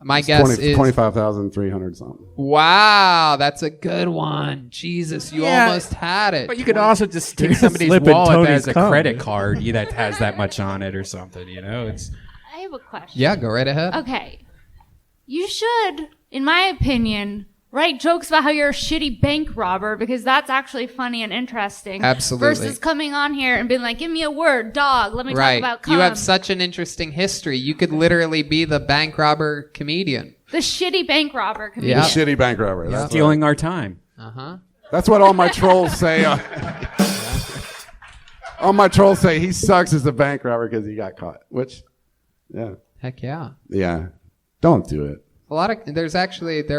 My guess is 25,300 something. Wow, that's a good one. Jesus, you almost had it. But you could also just take somebody's slip in wallet that has Tony's a cum. credit card that has that much on it or something. It's. I have a question. Yeah, go right ahead. Okay. You should, in my opinion, write jokes about how you're a shitty bank robber because that's actually funny and interesting. Absolutely. Versus coming on here and being like, give me a word, dog. Let me talk about cum. You have such an interesting history. You could literally be the bank robber comedian. The shitty bank robber comedian. The shitty bank robber. That's Stealing our time. Uh-huh. That's what all my trolls say. All my trolls say he sucks as a bank robber because he got caught. Which, yeah. Heck yeah. Yeah. Don't do it. There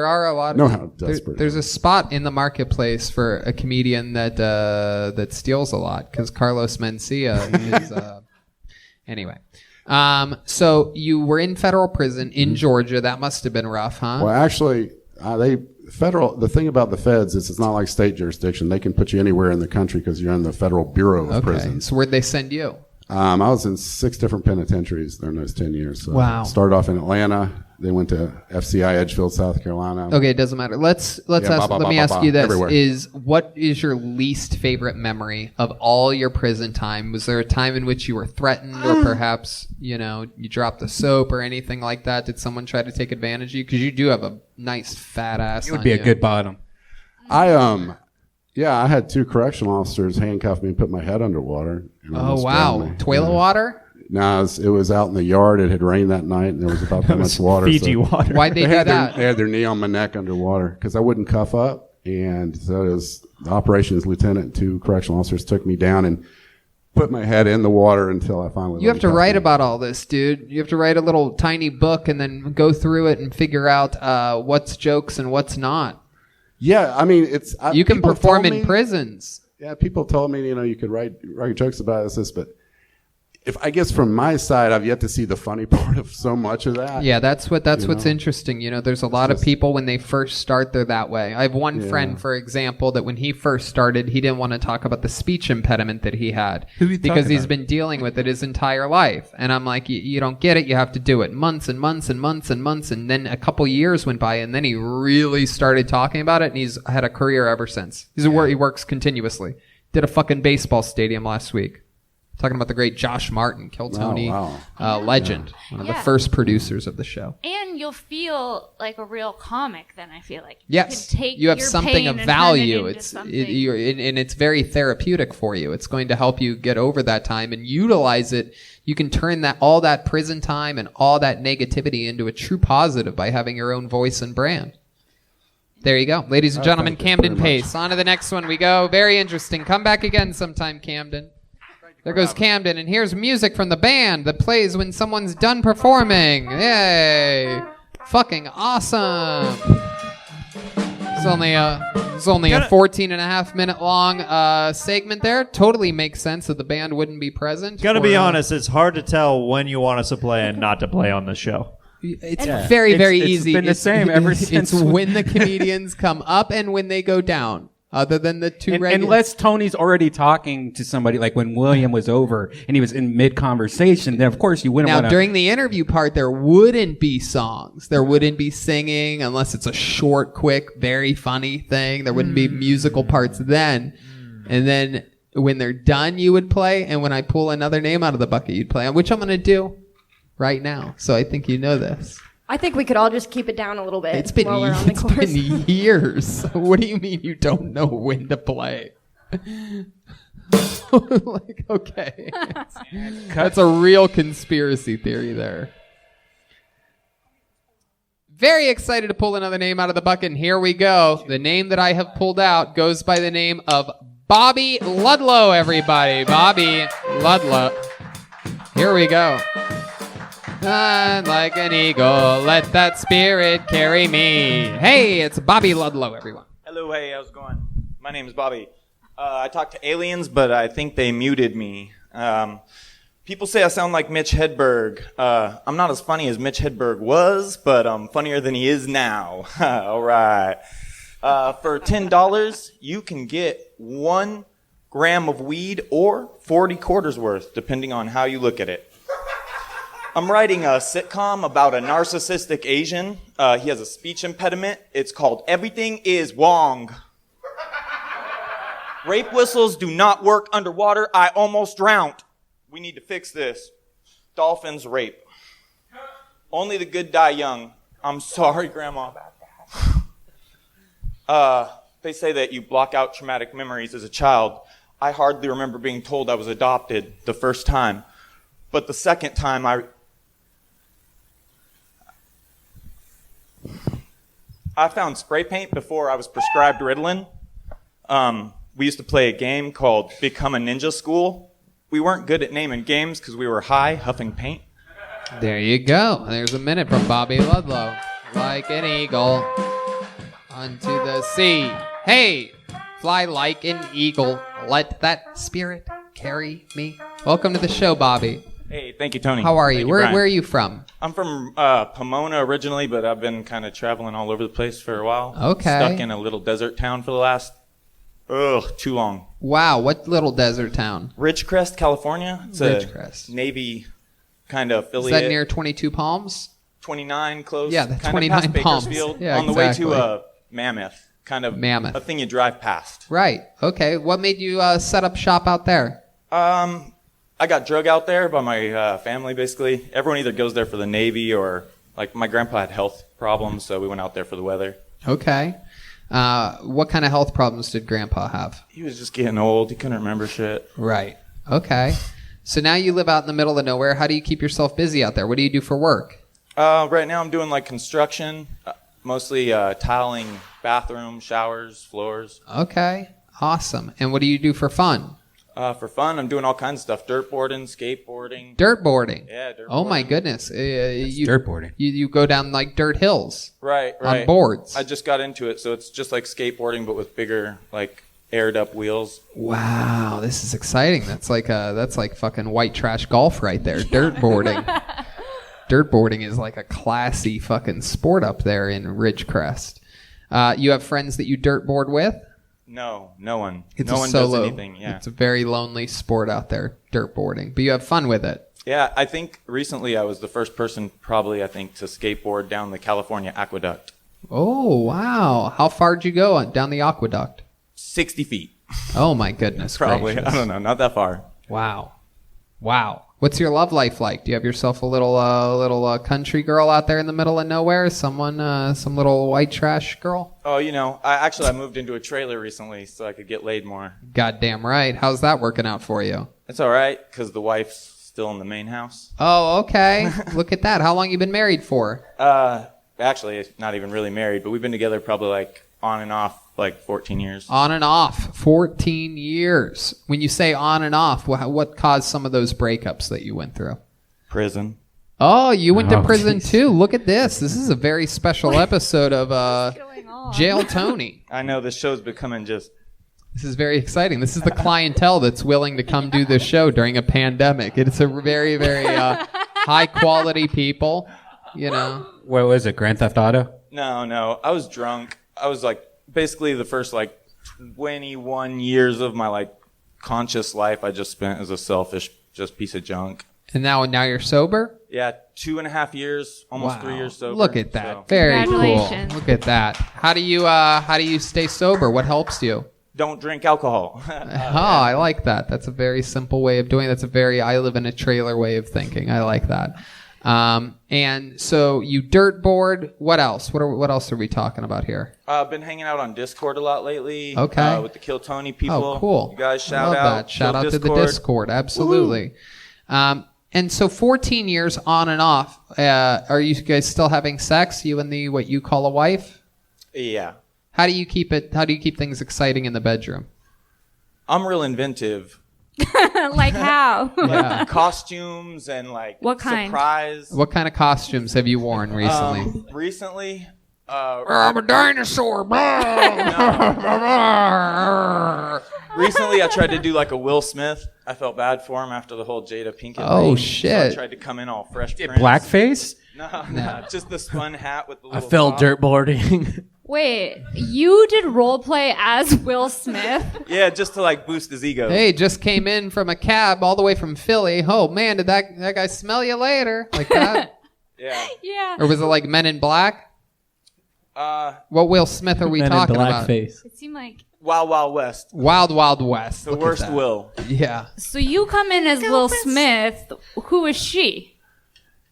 are a lot of. Know how desperate. There's a spot in the marketplace for a comedian that steals a lot because Carlos Mencia is. Anyway, so you were in federal prison in Georgia. That must have been rough, huh? Well, actually, the thing about the feds is it's not like state jurisdiction. They can put you anywhere in the country because you're in the Federal Bureau of Prisons. So where'd they send you? I was in 6 different penitentiaries during those 10 years. So Wow. Started off in Atlanta. Then went to FCI Edgefield, South Carolina. Okay, it doesn't matter. Let me ask you this: what is your least favorite memory of all your prison time? Was there a time in which you were threatened, or perhaps you dropped the soap or anything like that? Did someone try to take advantage of you? Because you do have a nice fat ass. It would be a good bottom. I had 2 correctional officers handcuff me and put my head underwater. Oh wow, toilet water. No, it was out in the yard. It had rained that night, and there was about that much water. Fiji water. Why'd they do that? They had their knee on my neck underwater because I wouldn't cuff up. And so the operations lieutenant and 2 correctional officers took me down and put my head in the water until I finally. You have to write about all this, dude. You have to write a little tiny book and then go through it and figure out what's jokes and what's not. Yeah, I mean, you can perform in prisons. Yeah, people told me, you could write jokes about this, but. I guess from my side, I've yet to see the funny part of so much of that. Yeah, that's what's interesting. There's a lot of people when they first start, they're that way. I have one friend, for example, that when he first started, he didn't want to talk about the speech impediment that he had because he's been dealing with it his entire life. And I'm like, you don't get it. You have to do it months and months and months and months. And then a couple years went by, and then he really started talking about it, and he's had a career ever since. He works continuously. Did a fucking baseball stadium last week. Talking about the great Josh Martin, Kill Tony legend, one of the first producers of the show. And you'll feel like a real comic. Then I feel like Yes, you, can take you have your something pain of and value. turn it into It's something. and it's very therapeutic for you. It's going to help you get over that time and utilize it. You can turn all that prison time and all that negativity into a true positive by having your own voice and brand. There you go, ladies and gentlemen. thank you Camden very much. Pace. On to the next one we go. Very interesting. Come back again sometime, Camden. There goes Camden, and here's music from the band that plays when someone's done performing. Yay! Fucking awesome. It's only a 14 and a half minute long segment there. Totally makes sense that the band wouldn't be present. Gotta be honest, it's hard to tell when you want us to play and not to play on the show. It's very, very easy. It's been the same ever since. It's when the comedians come up and when they go down. Other than the two regulars. Unless Tony's already talking to somebody, like when William was over and he was in mid-conversation, then of course you wouldn't want Now, to... during the interview part, there wouldn't be songs. There wouldn't be singing unless it's a short, quick, very funny thing. There wouldn't be musical parts then. And then when they're done, you would play. And when I pull another name out of the bucket, you'd play, which I'm going to do right now. So I think you know this. I think we could all just keep it down a little bit. It's been while we're on the it's course. been years. What do you mean you don't know when to play? Like, okay. That's a real conspiracy theory there. Very excited to pull another name out of the bucket, and here we go. The name that I have pulled out goes by the name of Bobby Ludlow, everybody. Bobby Ludlow. Here we go. And like an eagle, let that spirit carry me. Hey, it's Bobby Ludlow, everyone. Hello, hey, how's it going? My name is Bobby. I talk to aliens, but I think they muted me. People say I sound like Mitch Hedberg. I'm not as funny as Mitch Hedberg was, but I'm funnier than he is now. All right. For $10, you can get 1 gram of weed or 40 quarters worth, depending on how you look at it. I'm writing a sitcom about a narcissistic Asian. He has a speech impediment. It's called Everything is Wong. Rape whistles do not work underwater. I almost drowned. We need to fix this. Dolphins rape. Only the good die young. I'm sorry, Grandma. They say that you block out traumatic memories as a child. I hardly remember being told I was adopted the first time. But the second time I found spray paint before I was prescribed Ritalin. We used to play a game called Become a Ninja School. We weren't good at naming games because we were high, huffing paint. There you go. There's a minute from Bobby Ludlow. Like an eagle unto the sea. Hey, fly like an eagle. Let that spirit carry me. Welcome to the show, Bobby. Hey, thank you, Tony. How are you? Thank Where Brian. are you from? I'm from Pomona originally, but I've been kind of traveling all over the place for a while. Okay. Stuck in a little desert town for the last, too long. Wow, what little desert town? Ridgecrest, California. It's Ridgecrest. a Navy kind of Is affiliate. that near 22 Palms? 29 close. Yeah, the kind 29 of past Palms. Bakersfield, Yeah, on the exactly. way to Mammoth. Kind of Mammoth. a thing you drive past. Right. Okay. What made you set up shop out there? I got drug out there by my family, basically. Everyone either goes there for the Navy or, like, my grandpa had health problems, so we went out there for the weather. Okay. What kind of health problems did Grandpa have? He was just getting old. He couldn't remember shit. Right. Okay. So now you live out in the middle of nowhere. How do you keep yourself busy out there? What do you do for work? Right now I'm doing, like, construction, mostly tiling bathrooms, showers, floors. Okay. Awesome. And what do you do for fun? For fun, I'm doing all kinds of stuff. Dirtboarding, skateboarding. Dirtboarding. Yeah, dirtboarding. Oh my goodness. dirtboarding. You go down like dirt hills. Right. On boards. I just got into it, so it's just like skateboarding, but with bigger, like, aired up wheels. Wow, this is exciting. That's like fucking white trash golf right there. Dirtboarding. Dirtboarding is like a classy fucking sport up there in Ridgecrest. You have friends that you dirtboard with? No one. It's no a one solo. does anything. Yeah. It's a very lonely sport out there, dirtboarding. But you have fun with it. Yeah, I think recently I was the first person probably, I think, to skateboard down the California aqueduct. Oh, wow. How far did you go down the aqueduct? 60 feet. Oh, my goodness Probably. gracious. I don't know. Not that far. Wow. What's your love life like? Do you have yourself a little country girl out there in the middle of nowhere? Someone, some little white trash girl? Oh, I moved into a trailer recently so I could get laid more. Goddamn right. How's that working out for you? It's all right because the wife's still in the main house. Oh, okay. Look at that. How long you been married for? Actually, not even really married, but we've been together probably like on and off like 14 years. On and off, 14 years. When you say on and off, what caused some of those breakups that you went through? Prison. Oh, you went to prison too. Look at this. This is a very special episode of Jail Tony. I know this show's becoming just... This is very exciting. This is the clientele that's willing to come do this show during a pandemic. It's a very, very high quality people, What was it, Grand Theft Auto? No. I was drunk. I was like, basically the first like 21 years of my like conscious life I just spent as a selfish just piece of junk. And now you're sober? Yeah, 2.5 years, almost 3 years sober. Look at that. So. Very cool. Look at that. How do you stay sober? What helps you? Don't drink alcohol. I like that. That's a very simple way of doing it. That's a very I live in a trailer way of thinking. I like that. And so you dirt board. What else? What else are we talking about here? I've been hanging out on Discord a lot lately. Okay. With the Kill Tony people. Oh, cool. You guys Love that. Shout out to the Discord. Absolutely. And so 14 years on and off. Are you guys still having sex? You and the what you call a wife? Yeah. How do you keep things exciting in the bedroom? I'm real inventive. Like how? Yeah. Costumes and like what kind? Surprise. What kind of costumes have you worn recently? Recently? I'm a dinosaur. Recently, I tried to do like a Will Smith. I felt bad for him after the whole Jada Pinkett Oh, thing. shit. So I tried to come in all fresh. Prince. Blackface? No, just the spun hat with the I little felt top. dirtboarding. Wait, you did role play as Will Smith? Yeah, just to like boost his ego. Hey, just came in from a cab all the way from Philly. Oh man, did that guy smell you later? Like that? Yeah. Yeah. Or was it like Men in Black? What Will Smith are we Men talking in about? blackface. It seemed like... Wild Wild West. Wild Wild West. The Look at worst that. Will. Yeah. So you come in as Will Smith. Who is she?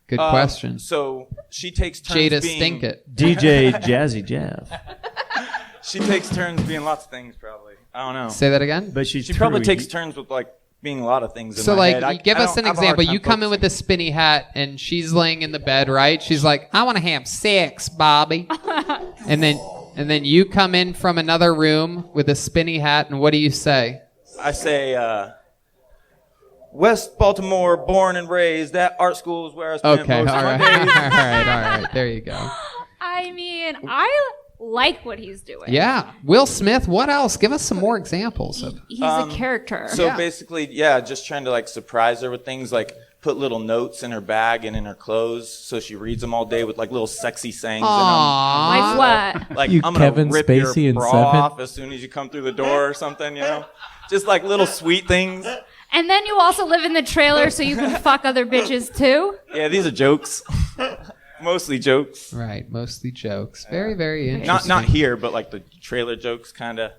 Good question. So she takes turns Jada being... Stinkit. DJ Jazzy Jeff. She takes turns being lots of things, probably. I don't know. Say that again? But she's She probably takes turns with like being a lot of things in So my like, head. give I us don't- an I have a hard example. time You come in with a spinny hat and she's laying in the bed, right? She's like, I want to have sex, Bobby. and then you come in from another room with a spinny hat, and what do you say? I say, West Baltimore, born and raised. That art school is where I spent Okay, all most of my right, days. all right. There you go. I mean, I like what he's doing. Yeah, Will Smith. What else? Give us some more examples of. He's a character. So basically, just trying to like surprise her with things like put little notes in her bag and in her clothes so she reads them all day with like little sexy sayings in them. Like what? Like, You I'm going Kevin to rip Spacey your in bra Seven? off as soon as you come through the door or something, Just like little sweet things. And then you also live in the trailer so you can fuck other bitches too? Yeah, these are jokes. Mostly jokes. Right, mostly jokes. Very, very interesting. Not here, but like the trailer jokes kind of.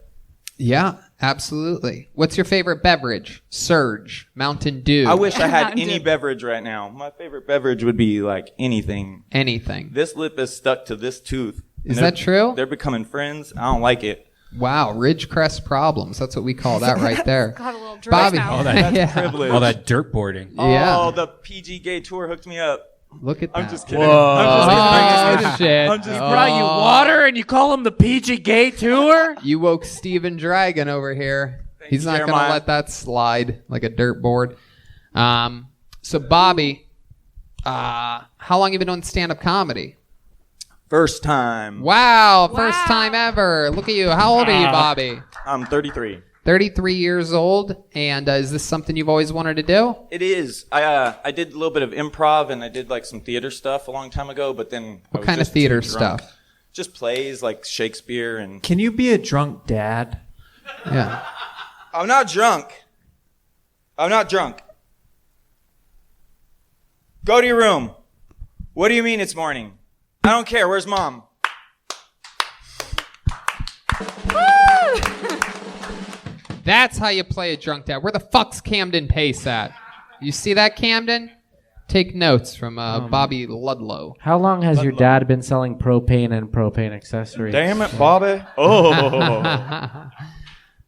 Yeah, absolutely. What's your favorite beverage? Surge, Mountain Dew. I wish I had Mountain any Dew. beverage right now. My favorite beverage would be like anything. Anything. This lip is stuck to this tooth. Is that true? They're becoming friends. I don't like it. Wow, Ridgecrest problems. That's what we call that right there. Got a little dry Bobby. now. All that, Yeah. Privilege. all that dirt boarding. Yeah. Oh, the PG Gay Tour hooked me up. Look at that. I'm just kidding. Oh, shit. I'm just Brought you water and you call him the PG Gay Tour? You woke Steven Dragon over here. He's you, not going to Jeremiah. let that slide like a dirt board. So, Bobby, how long you been doing stand-up comedy? First time. Wow, first Wow. time ever. Look at you. How old are you, Bobby? I'm 33. 33 years old. And is this something you've always wanted to do? It is. I did a little bit of improv and I did like some theater stuff a long time ago, but then I What was kind of just too theater drunk. stuff? Just plays like Shakespeare and. Can you be a drunk dad? Yeah. I'm not drunk. I'm not drunk. Go to your room. What do you mean it's morning? I don't care. Where's mom? That's how you play a drunk dad. Where the fuck's Camden Pace at? You see that, Camden? Take notes from Bobby Ludlow. How long has your dad been selling propane and propane accessories? Damn it, Bobby. Oh.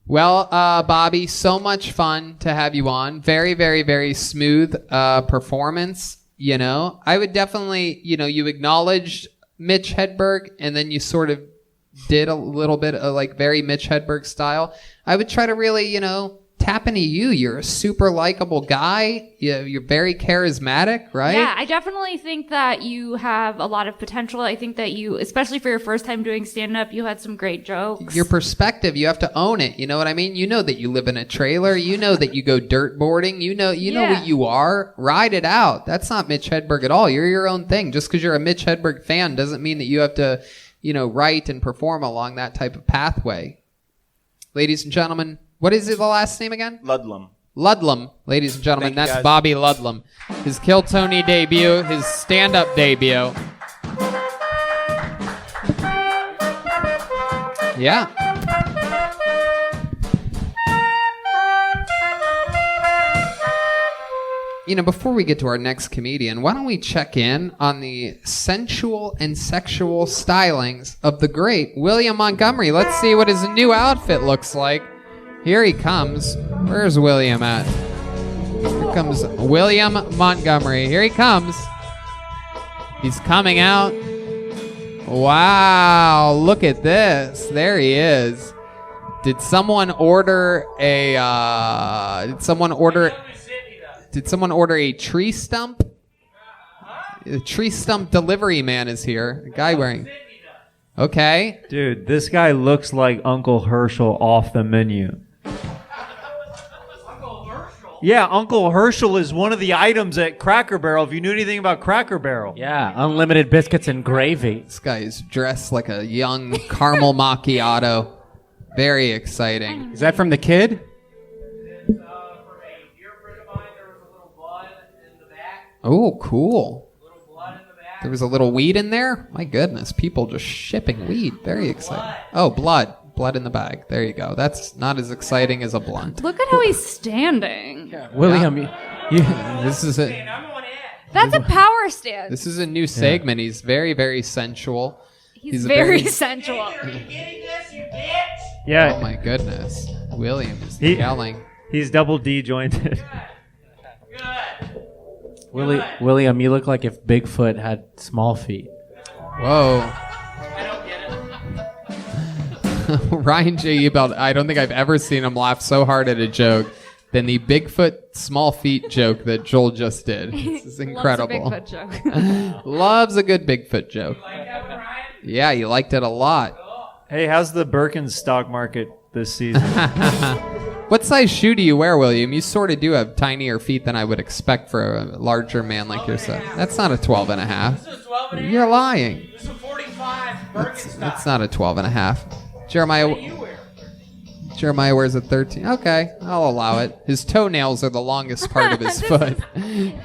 Well, Bobby, so much fun to have you on. Very, very, very smooth performance. You know, I would definitely, you acknowledged Mitch Hedberg, and then you sort of did a little bit of like very Mitch Hedberg style. I would try to really, tap into you. You're a super likable guy. You're very charismatic, right? Yeah, I definitely think that you have a lot of potential. I think that you, especially for your first time doing stand-up, you had some great jokes. Your perspective, you have to own it. You know what I mean? You know that you live in a trailer. You know that you go dirt boarding. You know what you are. Ride it out. That's not Mitch Hedberg at all. You're your own thing. Just because you're a Mitch Hedberg fan doesn't mean that you have to, write and perform along that type of pathway. Ladies and gentlemen, what is the last name again? Ludlum. Ludlum, ladies and gentlemen. Thank you, That's guys. Bobby Ludlum. His Kill Tony debut, his stand-up debut. Yeah. Before we get to our next comedian, why don't we check in on the sensual and sexual stylings of the great William Montgomery. Let's see what his new outfit looks like. Here he comes. Where's William at? Here comes William Montgomery. Here he comes. He's coming out. Wow, look at this. There he is. Did someone order a tree stump? The tree stump delivery man is here. A guy wearing. Okay. Dude, this guy looks like Uncle Herschel off the menu. Yeah, Uncle Herschel is one of the items at Cracker Barrel, if you knew anything about Cracker Barrel. Yeah, unlimited biscuits and gravy. This guy is dressed like a young caramel macchiato. Very exciting. Is that from The Kid? Oh, cool. There was a little weed in there? My goodness, people just shipping weed. Very exciting. Oh, blood. Blood in the bag. There you go. That's not as exciting as a blunt. Look at how he's standing. William, This is a That's a power stance. this is a new segment. He's very, very sensual. He's a very sensual. Yeah. Oh my goodness. William is yelling. He's double D-jointed. William, you look like if Bigfoot had small feet. Whoa. Ryan J. Ebelt, I don't think I've ever seen him laugh so hard at a joke than the Bigfoot small feet joke that Joel just did. This is incredible. Loves a Bigfoot joke. Loves a good Bigfoot joke. Yeah, you liked it a lot. Hey, how's the Birkenstock market this season? What size shoe do you wear, William? You sort of do have tinier feet than I would expect for a larger man like yourself. That's not a 12 and a half. You're lying. This is a 45 That's not a 12 and a half. Jeremiah wears a 13. Okay, I'll allow it. His toenails are the longest part of his foot.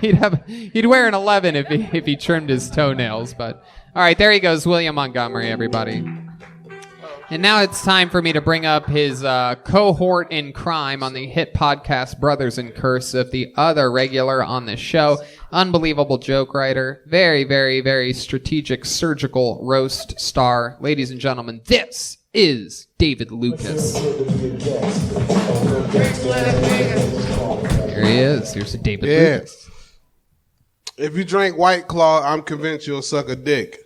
He'd wear an 11 if he trimmed his toenails. But all right, there he goes, William Montgomery, everybody. And now it's time for me to bring up his cohort in crime on the hit podcast Brothers in Cursive, the other regular on this show. Unbelievable joke writer. Very, very, very strategic surgical roast star. Ladies and gentlemen, this is David Lucas. Here he is. Here's David Lucas. If you drink White Claw, I'm convinced you'll suck a dick.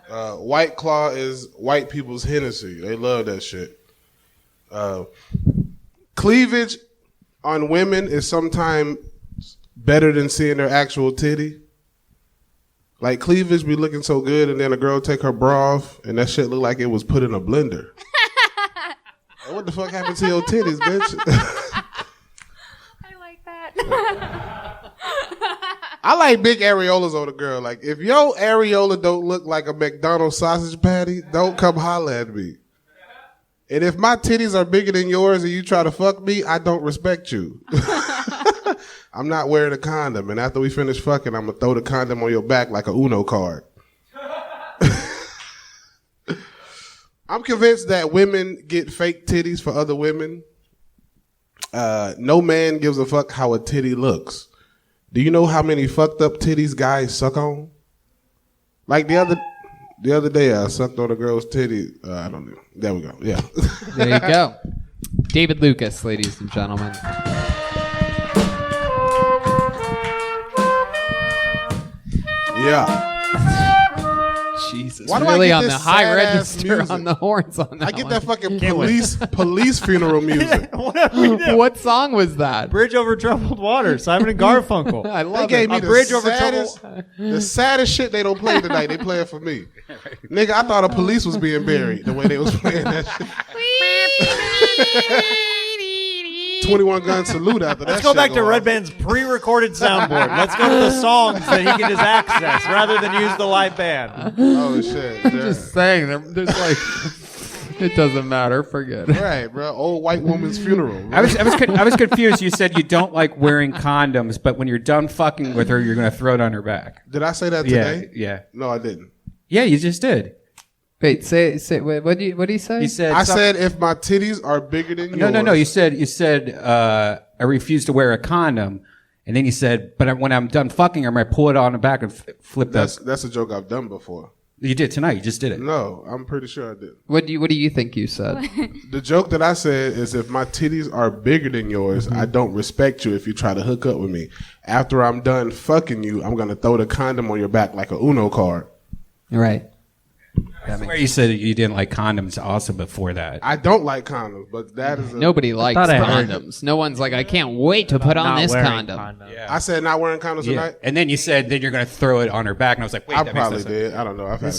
White Claw is white people's Hennessy. They love that shit. Cleavage on women is sometimes better than seeing their actual titty. Like cleavage be looking so good, and then a girl take her bra off, and that shit look like it was put in a blender. Like, what the fuck happened to your titties, bitch? I like that. I like big areolas on a girl. Like, if your areola don't look like a McDonald's sausage patty, don't come holler at me. And if my titties are bigger than yours and you try to fuck me, I don't respect you. I'm not wearing a condom, and after we finish fucking, I'm going to throw the condom on your back like a Uno card. I'm convinced that women get fake titties for other women. No man gives a fuck how a titty looks. Do you know how many fucked up titties guys suck on? Like the other day, I sucked on a girl's titty. I don't know. There we go. Yeah. There you go. David Lucas, ladies and gentlemen. Yeah. Jesus. Why do really I get on this the high sad-ass register music? on the horns on that I get one. that fucking police funeral music. What song was that? Bridge Over Troubled Water, Simon and Garfunkel. I They love gave it. me A the bridge over saddest shit they don't play tonight. They play it for me. Nigga, I thought a police was being buried the way they was playing that shit. 21 gun salute after that. Let's go back to Redban's pre-recorded soundboard. Let's go to the songs that he can just access rather than use the live band. Oh shit! I'm just saying, there's like, it doesn't matter. Forget it. Right, bro. Old white woman's funeral. I was confused. You said you don't like wearing condoms, but when you're done fucking with her, you're going to throw it on her back. Did I say that today? Yeah. No, I didn't. Yeah, you just did. Wait, say. Wait, what do you say? You said I said if my titties are bigger than yours. No. You said I refuse to wear a condom, and then you said, but when I'm done fucking her, I'm gonna pull it on the back and flip that. That's a joke I've done before. You did tonight. You just did it. No, I'm pretty sure I did. What do you think you said? The joke that I said is if my titties are bigger than yours, I don't respect you if you try to hook up with me. After I'm done fucking you, I'm gonna throw the condom on your back like a Uno card. Right. I swear you said you didn't like condoms also before that. I don't like condoms, but that is Nobody likes condoms. No one's like, I can't wait to put on this condom. Yeah. I said not wearing condoms tonight. And then you said then you're going to throw it on her back, and I was like, wait, I that makes no probably sense. did. I don't know. I've had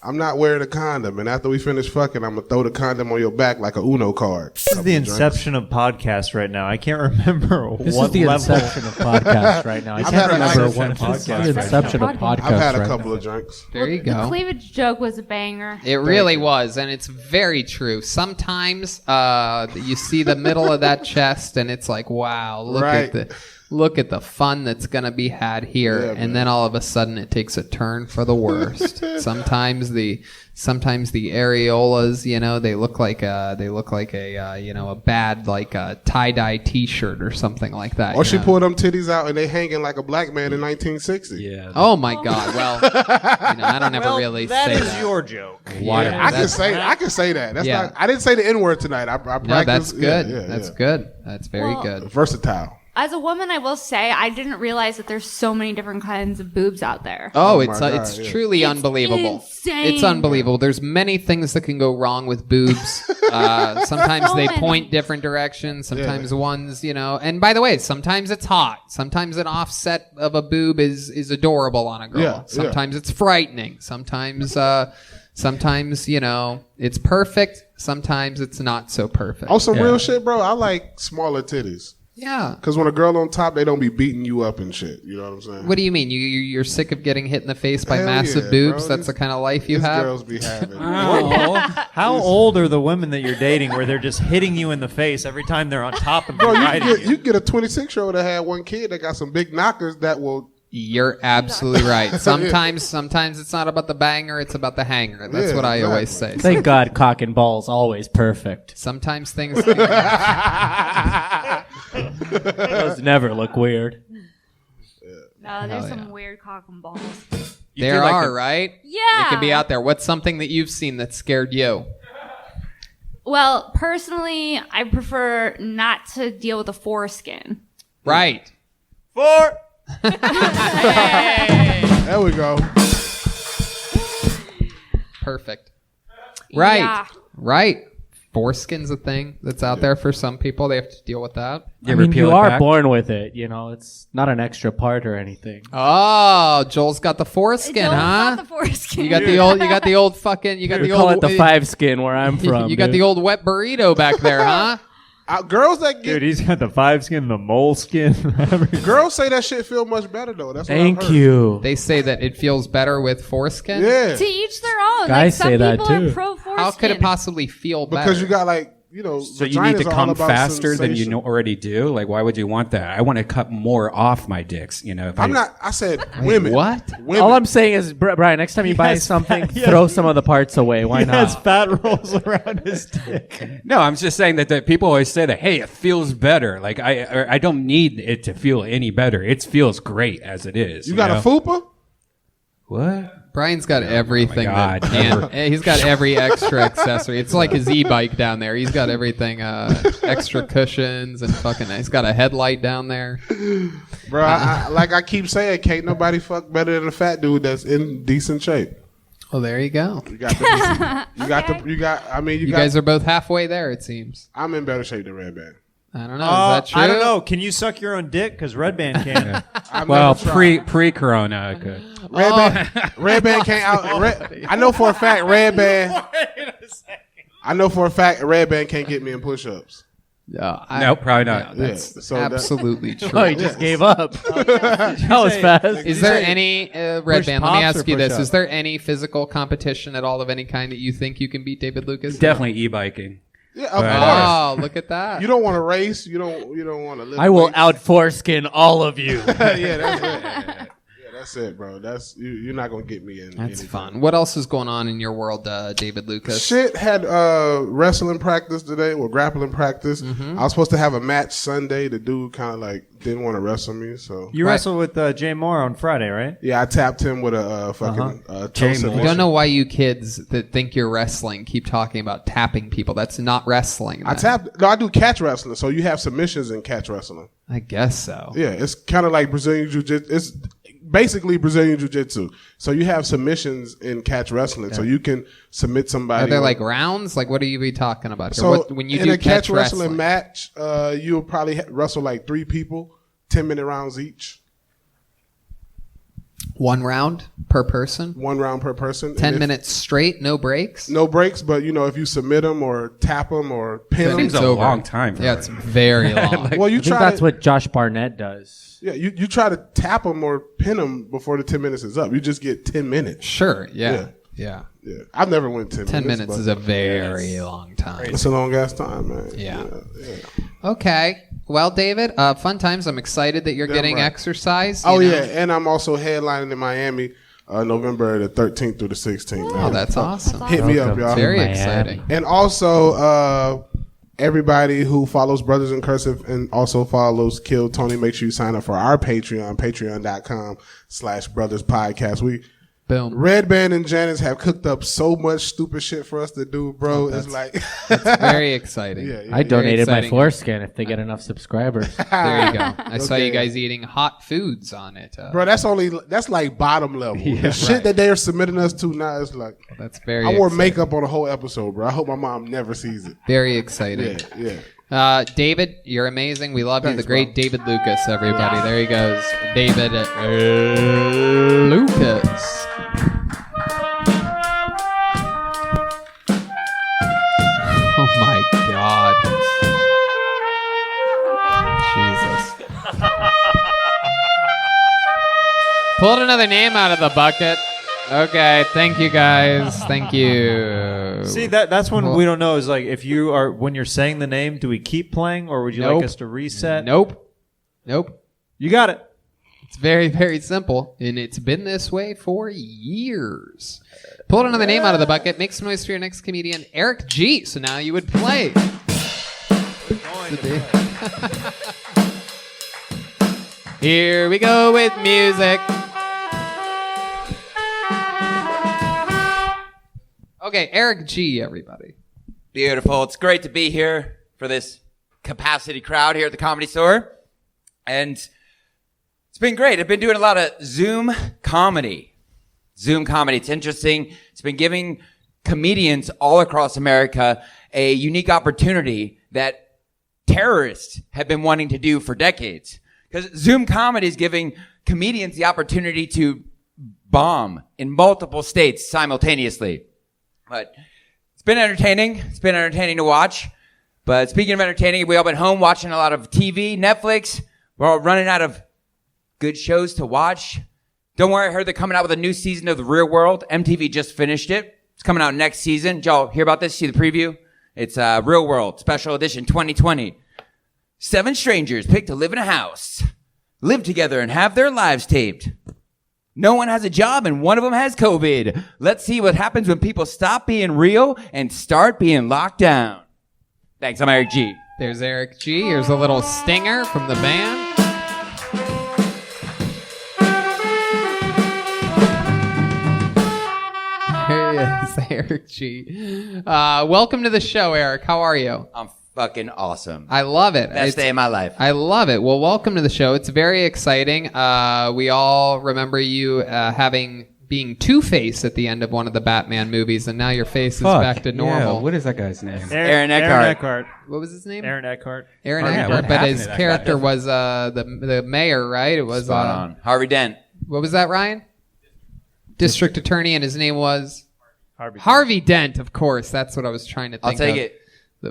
I'm not wearing a condom, and after we finish fucking, I'm gonna throw the condom on your back like a Uno card. This is the inception of podcasts right now. I can't remember This what is the level. inception of podcasts right now. I I've can't had a remember nice one podcast. the inception of podcasts. I've had a right couple now. of drinks. There you The go. cleavage joke was a banger. It really was, and it's very true. Sometimes you see the middle of that chest, and it's like, wow, look at the fun that's gonna be had here, and then all of a sudden it takes a turn for the worst. Sometimes the areolas, they look like a bad tie-dye T-shirt or something like that. Or she pulled them titties out and they hanging like a black man in 1960. Yeah. Oh my God! Well, I don't ever really that say is that. your joke. Yeah, I can say that. That's not. I didn't say the N word tonight. I practiced. No, that's good. Yeah, That's good. That's very good. Versatile. As a woman, I will say I didn't realize that there's so many different kinds of boobs out there. Oh, my it's God, truly It's unbelievable. insane. It's unbelievable. There's many things that can go wrong with boobs. Sometimes So they many. point different directions. Sometimes one's, and by the way, sometimes it's hot. Sometimes an offset of a boob is adorable on a girl. Yeah, Sometimes it's frightening. Sometimes it's perfect. Sometimes it's not so perfect. On some real shit, bro. I like smaller titties. Yeah. Because when a girl on top, they don't be beating you up and shit. You know what I'm saying? What do you mean? You're sick of getting hit in the face by Hell massive yeah, boobs? bro. That's the kind of life you These have? girls be having. How old are the women that you're dating where they're just hitting you in the face every time they're on top of you? Bro, riding you get a 26-year-old that had one kid that got some big knockers that will. You're absolutely right. Sometimes it's not about the banger, it's about the hanger. That's Yeah, what I always exactly. say. Thank God cock and ball's always perfect. Sometimes things Those never look weird. No, there's Hell some yeah. weird cock and balls. there are, right? Yeah. It can be out there. What's something that you've seen that scared you? Well, personally, I prefer not to deal with a foreskin. Right. There we go. Perfect. Right. Yeah. Right. Foreskin's a thing that's out there for some people. They have to deal with that. You are born with it. It's not an extra part or anything. Oh, Joel's got the foreskin, Joel's huh? got the foreskin. You got the old fucking, you got We the call old, it the five skin where I'm from. you got the old wet burrito back there, huh? Girls that get Dude, he's got the 5 skin, the mole skin. girls say that shit feel much better though. That's what Thank I've heard. you. They say that it feels better with foreskin. Yeah, To each their own. Guys some say that people too. are pro foreskin. How could it possibly feel better? because you got like So you need to vaginas are all come about faster than you sensation. already do? Like, why would you want that? I want to cut more off my dicks, if I said women. What? Women. All I'm saying is, Brian, next time you buy something, throw some of the parts away. Why He not? has fat rolls around his dick. No, I'm just saying that people always say that, hey, it feels better. Like, I don't need it to feel any better. It feels great as it is. You got a fupa? What? Brian's got everything God, that can. He's got every extra accessory. It's like his e-bike down there. He's got everything, extra cushions and fucking. He's got a headlight down there. Bro, like I keep saying, can't nobody fuck better than a fat dude that's in decent shape. Well, there you go. You guys are both halfway there, it seems. I'm in better shape than Redban. I don't know. Is that true? I don't know. Can you suck your own dick? Because Redban can. Well, pre-corona, I could. Redban can't out. I know for a fact Redban. I know for a fact Redban can't get me in push-ups. No, probably not. That's so absolutely true. Oh, he just gave up. That was fast. Is there any Redban? Let me pops ask or you this: push-up? is there any physical competition at all of any kind that you think you can beat David Lucas? Definitely e-biking. Yeah, of course. Oh, look at that! You don't want to race. You don't want to live. I will out foreskin all of you. Yeah, that's it. Yeah, that's it, bro. That's you're not gonna get me in. That's anything. fun. What else is going on in your world, David Lucas? Shit had wrestling practice today, or grappling practice. I was supposed to have a match Sunday. The dude kind of like didn't want to wrestle me, so You wrestled with Jay Moore on Friday, right? yeah, I tapped him with a fucking toe I submission. don't know why you kids that think you're wrestling keep talking about tapping people. That's not wrestling. I then. tapped. No, I do catch wrestling. So you have submissions in catch wrestling. I guess so. Yeah, it's kind of like Brazilian Jiu-Jitsu. It's basically Brazilian Jiu-Jitsu. So you have submissions in catch wrestling. So you can submit somebody. Are there like rounds? Like what are you be talking about here? So When you in do a catch wrestling wrestling match, you'll probably wrestle like 3 people, 10-minute rounds each. 1 round per person? 1 round per person. 10 minutes straight, no breaks? No breaks, but if you submit them or tap them or pin them, Seems a long time. Yeah, it's very long. well, you I think try. that's what Josh Barnett does. Yeah, you try to tap them or pin them before the 10 minutes is up. You just get 10 minutes. Sure, yeah. I've never went 10 minutes. 10 minutes but is a very long time. It's a long ass time, man. Yeah. Okay. Well, David, fun times. I'm excited that you're Damn getting right. exercise. Oh, you know? yeah. And I'm also headlining in Miami November the 13th through the 16th. Oh, that's awesome. Hit me up, y'all. Very exciting. And also, everybody who follows Brothers in Cursive and also follows Kill Tony, make sure you sign up for our Patreon, patreon.com/brotherspodcast. Boom. Redban and Janice have cooked up so much stupid shit for us to do, bro. It's like That's very exciting. Yeah, I donated my exciting. foreskin if they get enough subscribers. There you go. I saw Okay. you guys eating hot foods on it. Bro, that's like bottom level. The shit that they are submitting us to now is like That's very I wore exciting. makeup on the whole episode, bro. I hope my mom never sees it. Very exciting. Yeah. David, you're amazing. We love you. Thanks, The great bro. David Lucas, everybody. There he goes. David Lucas. Oh my God. Jesus. Pulled another name out of the bucket. Okay, thank you guys. Thank you. See, that's when we don't know is like if you are when you're saying the name, do we keep playing or would you Nope. like us to reset? Nope. You got it. It's very, very simple, and it's been this way for years. Pulled another name out of the bucket. Make some noise for your next comedian, Eric G. So now you would play. Here we go with music. Okay, Eric G, everybody. Beautiful. It's great to be here for this capacity crowd here at the Comedy Store. And it's been great. I've been doing a lot of Zoom comedy. It's interesting. It's been giving comedians all across America a unique opportunity that terrorists have been wanting to do for decades. Because Zoom comedy is giving comedians the opportunity to bomb in multiple states simultaneously. But it's been entertaining. It's been entertaining to watch. But speaking of entertaining, we all been home watching a lot of TV, Netflix. We're all running out of good shows to watch. Don't worry, I heard they're coming out with a new season of The Real World. MTV just finished it. It's coming out next season. Did y'all hear about this? See the preview? It's Real World Special Edition 2020. 7 strangers picked to live in a house, live together, and have their lives taped. No one has a job, and one of them has COVID. Let's see what happens when people stop being real and start being locked down. Thanks, I'm Eric G. There's Eric G. Here's a little stinger from the band. Here he is, Eric G. Welcome to the show, Eric. How are you? I'm fucking awesome. I love it. Best day of my life. I love it. Well, welcome to the show. It's very exciting. We all remember you being Two-Face at the end of one of the Batman movies, and now your face is back to normal. Yeah, what is that guy's name? Aaron Eckhart. What was his name? Aaron Eckhart. Aaron yeah, Eckhart, what but happened his to that character guy? was the mayor, right? It was Spot on. Harvey Dent. What was that, Ryan? District Attorney, and his name was Harvey Dent. Of course, that's what I was trying to think. I'll take of. it.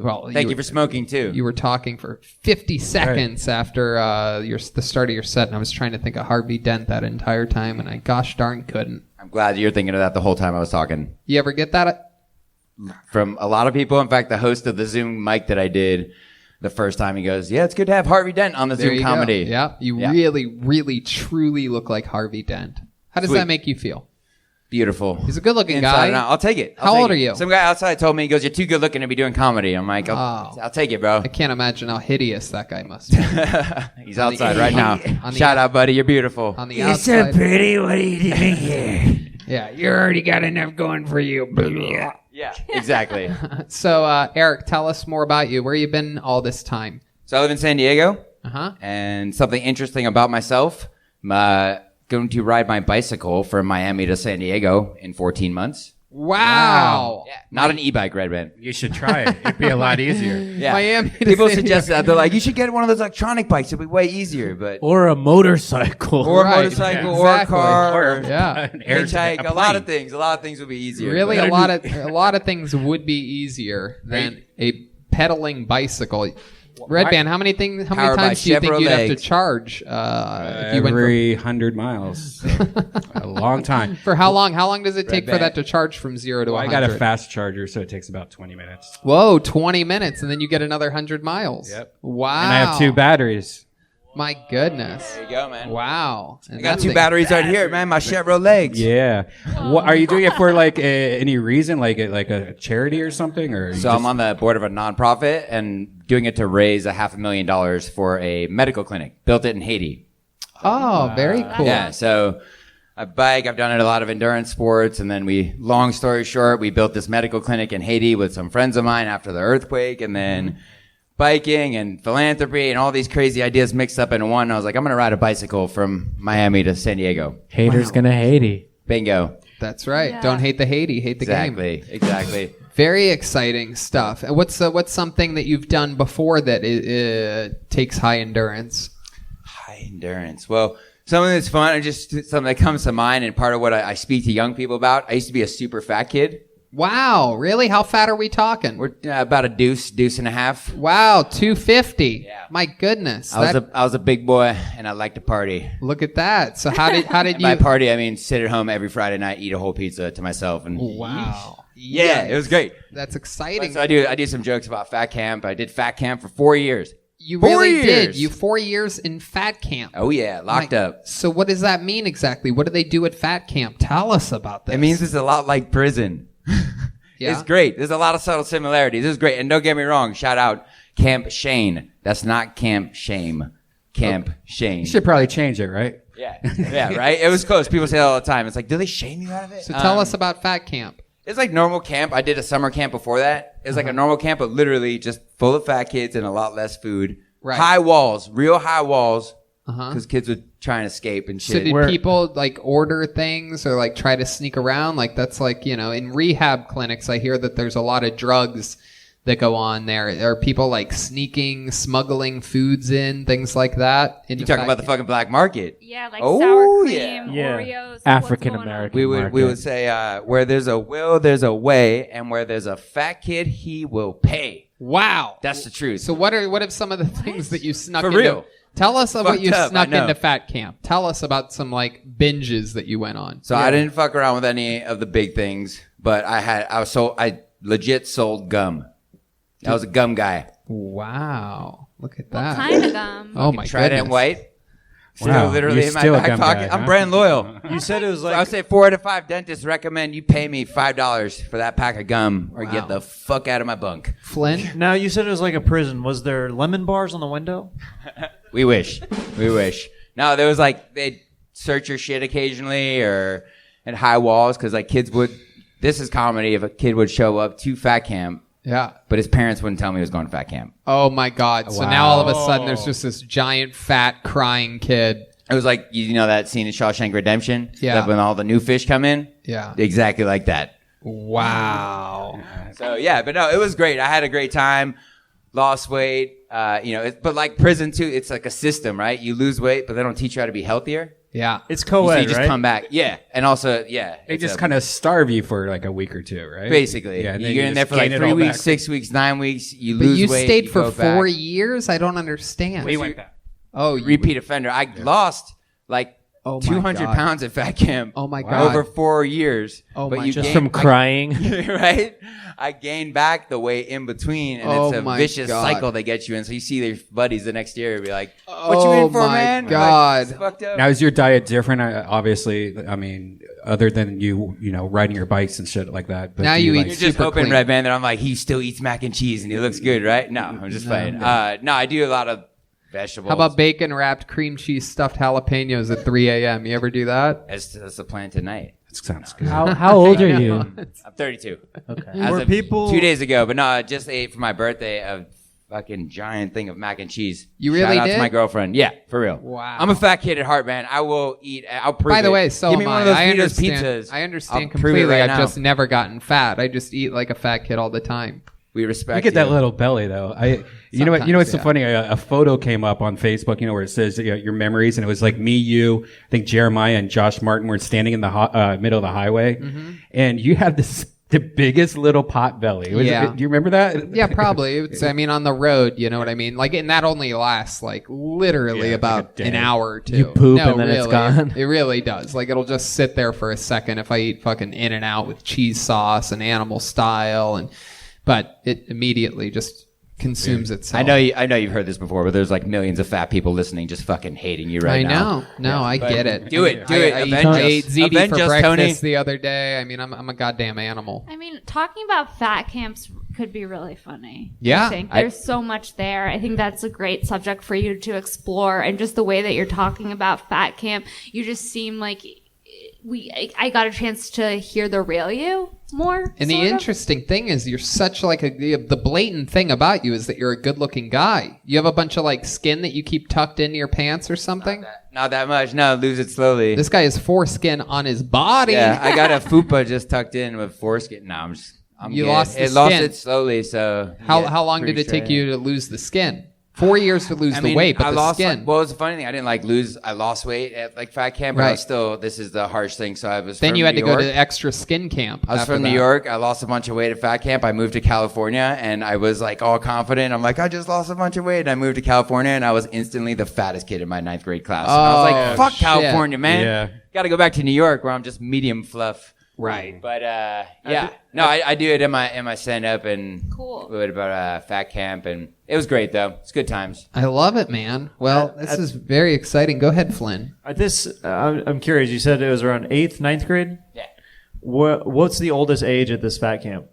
Well, Thank you for smoking too. You were talking for 50 seconds after the start of your set, and I was trying to think of Harvey Dent that entire time, and I gosh darn couldn't. I'm glad you're thinking of that the whole time I was talking. You ever get that? From a lot of people. In fact, the host of the Zoom mic that I did the first time, he goes, "Yeah, it's good to have Harvey Dent on the There Zoom you comedy." go. Yeah, you really, really, truly look like Harvey Dent. How does Sweet. that make you feel? Beautiful. He's a good-looking Inside guy. and out. I'll take it. How old are you? Some guy outside told me, he goes, "You're too good looking to be doing comedy." I'm like, I'll take it, bro. I can't imagine how hideous that guy must be. He's outside right now. on the Shout out, buddy. You're beautiful. On the You're outside. so pretty. What are you doing here? Yeah, you already got enough going for you. Yeah, exactly. So, Eric, tell us more about you. Where you been all this time? So I live in San Diego. Uh-huh. And something interesting about myself, going to ride my bicycle from Miami to San Diego in 14 months. Wow. Yeah, not an e-bike, Redban. You should try it. It'd be a lot easier. Yeah. Miami to People San suggest Diego. that. They're like, you should get one of those electronic bikes. It'll be way easier. But Or a motorcycle. or a Right. motorcycle, Yeah, or a exactly. car, or Yeah. An air hitchhike. a A lot plane. of things. A lot of things would be easier. Really, But- a lot of things would be easier than a pedaling bicycle. Redban, how many Powered by times do you think you'd have to Chevrolet. charge if you went Every 100 miles. A long time. for how long? How long does it take for Redban. that to charge from 0 to Well, I 100? got a fast charger, so it takes about 20 minutes. Whoa, 20 minutes, and then you get another 100 miles. Yep. Wow. And I have 2 batteries. My goodness. There you go, man. Wow. And I got that 2 thing- batteries right here, man. My Chevrolet legs. Yeah. What are you doing it for? Like any reason? Like a charity or something? Or So I'm on the board of a nonprofit and doing it to raise $500,000 for a medical clinic. Built it in Haiti. Oh, very cool. Yeah, so I bike. I've done it a lot of endurance sports, and then long story short, we built this medical clinic in Haiti with some friends of mine after the earthquake, and then biking and philanthropy and all these crazy ideas mixed up into one. I was like, I'm gonna ride a bicycle from Miami to San Diego. Haters gonna hate. Bingo. That's right. Yeah. Don't hate the Haiti, hate the game. Exactly. Very exciting stuff. And what's something that you've done before that takes high endurance? High endurance. Well, something that's fun, and just something that comes to mind, and part of what I speak to young people about. I used to be a super fat kid. Wow, really? How fat are we talking? We're about a deuce and a half. Wow, 250. Yeah. My goodness. I was a big boy, and I liked to party. Look at that. So how did you? By party, I mean sit at home every Friday night, eat a whole pizza to myself, and Wow. yeah, it was great. That's exciting. So I do some jokes about fat camp. I did fat camp for 4 years. You 4 really years. did. You 4 years in fat camp. Oh yeah, locked up. So what does that mean exactly? What do they do at fat camp? Tell us about this. It means it's a lot like prison. Yeah? It's great. There's a lot of subtle similarities. This is great. And don't get me wrong. Shout out Camp Shane. That's not Camp Shame. Camp Shane. You should probably change it, right? Yeah. Yeah, right? It was close. People say that all the time. It's like, do they shame you out of it? So tell us about fat camp. It's like normal camp. I did a summer camp before that. It was like a normal camp, but literally just full of fat kids and a lot less food. Right. High walls, real high walls, Uh-huh. because kids were trying to escape and So shit. did people like order things or like try to sneak around? Like that's like, in rehab clinics, I hear that there's a lot of drugs that go on there. Are people like smuggling foods in, things like that? You talking about the fucking black market? Yeah, like Oh, sour yeah. cream, Yeah. Oreos. African what's going on? American. We would say where there's a will, there's a way, and where there's a fat kid, he will pay. Wow. That's the truth. So what are some of the things that you snuck For into? real. Tell us of what you Fucked up, snuck I know. into fat camp. Tell us about some like binges that you went on. So I didn't fuck around with any of the big things, but I legit sold gum. I was a gum guy. Wow. Look at that. What kind of gum? Oh my Trident goodness. White. Wow, Still literally you're in my still a back gum pocket. guy, I'm huh? brand loyal. You said it was So I would like say 4 out of 5 dentists recommend you pay me $5 for that pack of gum or Wow. get the fuck out of my bunk. Flynn? now. You said it was like a prison. Was there lemon bars on the window? We wish. We wish. No, there was like, they'd search your shit occasionally or at high walls because like kids would, this is comedy if a kid would show up to fat camp, Yeah. but his parents wouldn't tell me he was going to fat camp. Oh my God. So now all of a sudden there's just this giant, fat, crying kid. It was like, you know that scene in Shawshank Redemption? Yeah. That when all the new fish come in? Yeah. Exactly like that. Wow. So yeah, but no, it was great. I had a great time. Lost weight. But like prison too, it's like a system, right? You lose weight, but they don't teach you how to be healthier. Yeah. It's So co-ed, you just right? come back. Yeah. And also, yeah. They it's just a- kind of starve you for like a week or two, right? Basically. Yeah. and You then get in there just for like gain it 3 all weeks, back. 6 weeks, 9 weeks. You But lose you weight. stayed you for go 4 back. years? I don't understand. We went back. Oh, you Repeat offender. I lost like Oh my 200 God. pounds at fat camp. Oh my God. Over 4 years. Oh but my you God. Just gain- from crying. right? I gained back the weight in between, and Oh it's a my vicious God. cycle they get you in. So you see their buddies the next year and be like, "What Oh you in for, my man?" God. Like, it's fucked up. Now, is your diet different? Obviously, I mean, other than you know, riding your bikes and shit like that. But Now do you like, eat You're just super hoping, clean. Redban, that I'm like, he still eats mac and cheese and he looks good, right? No, I'm just playing. No, I do a lot of vegetables. How about bacon wrapped cream cheese stuffed jalapenos at 3 a.m.? You ever do that? That's the plan tonight. That sounds good. How old are you? I'm 32. Okay. As Were of people- 2 days ago, but no, I just ate for my birthday a fucking giant thing of mac and cheese. You really Shout out did? to my girlfriend. Yeah, for real. Wow. I'm a fat kid at heart, man. I will eat. I'll prove By the it. way, so Give me am one I. of those I Vito's understand. pizzas. I understand I'll prove it completely. right I've now. just never gotten fat. I just eat like a fat kid all the time. We respect You get that you. little belly though. You know what's Sometimes, so yeah. funny? A photo came up on Facebook, you know, where it says your memories, and it was like me, you, I think Jeremiah and Josh Martin were standing in the middle of the highway, and you had the biggest little pot belly. Yeah. Do you remember that? Yeah, probably. It's, I mean, on the road, you know what I mean? Like, and that only lasts like literally Yeah, about like a day. an hour or two. You poop No, and then it's really, gone. It really does. Like, it'll just sit there for a second if I eat fucking In-N-Out with cheese sauce and animal style, but it immediately just consumes itself. I know you've heard this before, but there's like millions of fat people listening, just fucking hating you right I now. know. No, I But get it. Do it. I Avenge ate us. ziti Avenge for us, breakfast Tony. the other day. I mean, I'm a goddamn animal. I mean, talking about fat camps could be really funny. Yeah. I think there's so much there. I think that's a great subject for you to explore, and just the way that you're talking about fat camp, you just seem like I got a chance to hear the real you more. And the sort of. interesting thing is, you're such like the blatant thing about you is that you're a good-looking guy. You have a bunch of like skin that you keep tucked into your pants or something. Not that much. No, lose it slowly. This guy has foreskin on his body. Yeah, I got a fupa just tucked in with foreskin. No, I'm You good. lost the Lost skin. it slowly. So How long did it take you to lose the skin? 4 years to lose the weight, but I the lost, skin. Well, it was the funny thing. I didn't like lose. I lost weight at like fat camp, but I Right. was still. This is the harsh thing. So I was. Then from you had New to go York. to extra skin camp. I was after from that. New York. I lost a bunch of weight at fat camp. I moved to California, and I was like all confident. I'm like, I just lost a bunch of weight. And I moved to California, and I was instantly the fattest kid in my 9th grade class. And I was like, Oh, fuck shit. California, man. Yeah. Got to go back to New York where I'm just medium fluff. Right. But yeah, no, I do it in my stand up and Cool. do it about fat camp, and it was great though. It's good times. I love it, man. Well, this is very exciting. Go ahead, Flynn. I'm curious. You said it was around 8th, 9th grade? Yeah. What's the oldest age at this fat camp?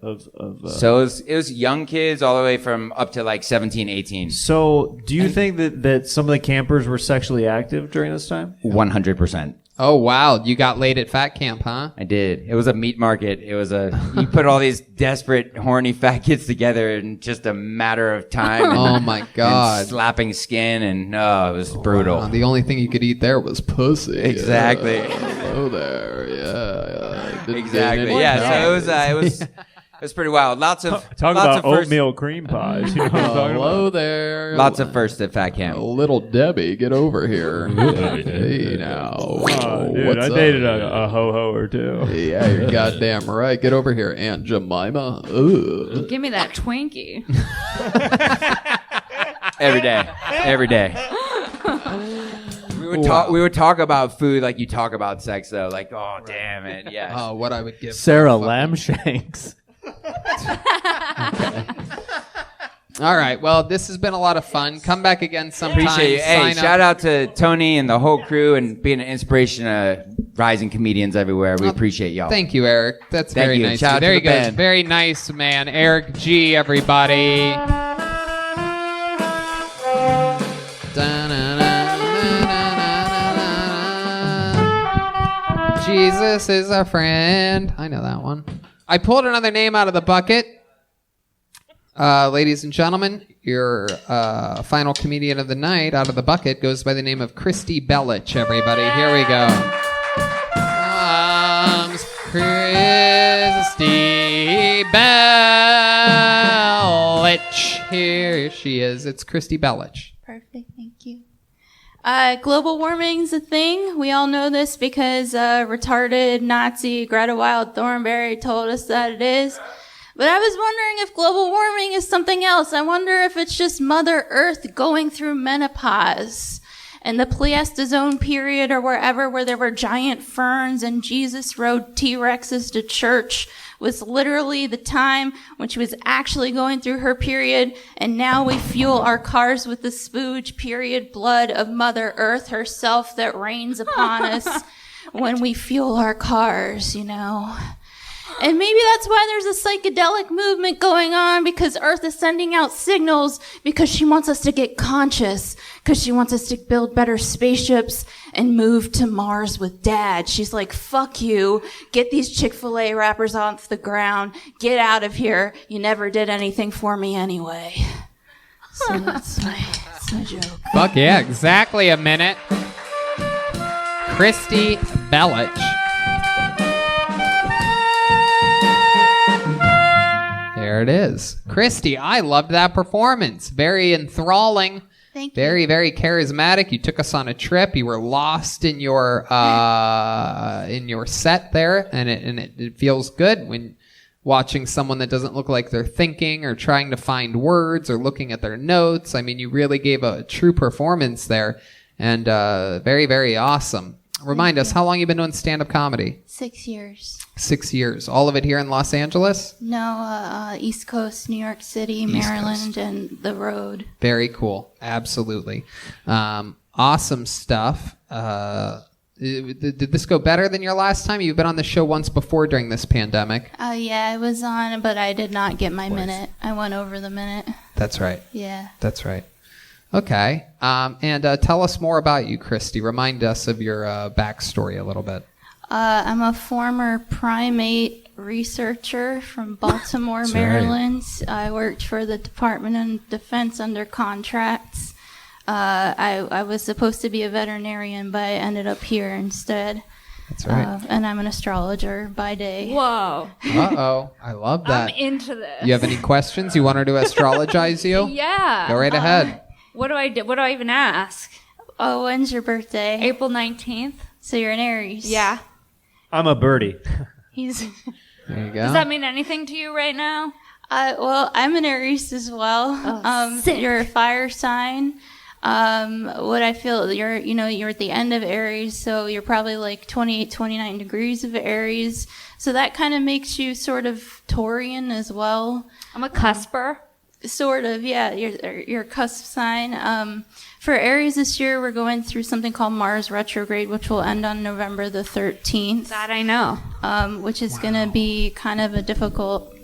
So it was young kids all the way from up to like 17, 18. So do you think that some of the campers were sexually active during this time? 100%. Oh, wow. You got laid at fat camp, huh? I did. It was a meat market. It was you put all these desperate, horny fat kids together in just a matter of time. Oh, my God. And slapping skin, and it was brutal. Wow, the only thing you could eat there was pussy. Exactly. Hello there. Yeah. Exactly. Yeah. So it was pretty wild. Lots of Talk lots about of first, oatmeal cream pies. You know what I'm talking Hello about? there. Lots of firsts at fat camp. Little Debbie, get over here. Hey, now. Oh, dude, What's I up? dated a ho-ho or two. Yeah, you're goddamn right. Get over here, Aunt Jemima. Ugh. Give me that Twinkie. Every day. We would talk about food like you talk about sex, though. Like, oh, damn it, yeah. Oh, what I would give Sara for a fucking- Weinshenk. All right. Well, this has been a lot of fun. Come back again sometime. Appreciate you. Hey, Sign up. shout out to Tony and the whole crew and being an inspiration to rising comedians everywhere. We appreciate y'all. Thank you, Eric. That's Thank very you. nice. Shout out to There he the goes. band. Very nice, man. Eric G, everybody. Jesus is a friend. I know that one. I pulled another name out of the bucket. Ladies and gentlemen, your final comedian of the night out of the bucket goes by the name of Christy Belich, everybody. Here we go. Comes Christy Belich. Here she is. It's Christy Belich. Perfect, thank you. Global warming's a thing. We all know this because retarded Nazi Greta Wild Thornberry told us that it is. But I was wondering if global warming is something else. I wonder if it's just Mother Earth going through menopause and the Pleistocene period or wherever where there were giant ferns and Jesus rode T-Rexes to church was literally the time when she was actually going through her period, and now we fuel our cars with the spooge period blood of Mother Earth herself that rains upon us when we fuel our cars, you know. And maybe that's why there's a psychedelic movement going on, because Earth is sending out signals because she wants us to get conscious, because she wants us to build better spaceships and move to Mars with Dad. She's like, fuck you. Get these Chick-fil-A wrappers off the ground. Get out of here. You never did anything for me anyway. So that's my joke. Fuck yeah, exactly a minute. Christy Belich. There it is. Christy, I loved that performance. Very enthralling. Thank you. Very, very charismatic. You took us on a trip. You were lost in your set there, and it feels good when watching someone that doesn't look like they're thinking or trying to find words or looking at their notes. I mean, you really gave a true performance there, and very, very awesome. Remind us, how long you been doing stand-up comedy? 6 years. 6 years. All of it here in Los Angeles? No, East Coast, New York City, East Maryland, Coast. and the road. Very cool. Absolutely. Awesome stuff. Did this go better than your last time? You've been on the show once before during this pandemic. Yeah, I was on, but I did not get my minute. I went over the minute. That's right. Yeah. That's right. Okay. And tell us more about you, Christy. Remind us of your backstory a little bit. I'm a former primate researcher from Baltimore, That's Maryland. I worked for the Department of Defense under contracts. I was supposed to be a veterinarian, but I ended up here instead. That's right. And I'm an astrologer by day. Whoa. Uh-oh. I love that. I'm into this. You have any questions? You want her to astrologize you? Yeah. Go right ahead. What do I do? What do I even ask? Oh, when's your birthday? April 19th. So you're an Aries. Yeah. I'm a birdie. He's. There you go. Does that mean anything to you right now? Well, I'm an Aries as well. Sick. You're a fire sign. What I feel, you're at the end of Aries, so you're probably like 28, 29 degrees of Aries. So that kind of makes you sort of Taurian as well. I'm a cusper. Sort of, yeah. You're a cusp sign. For Aries this year, we're going through something called Mars retrograde, which will end on November the 13th. That I know. Which is going to be kind of a difficult.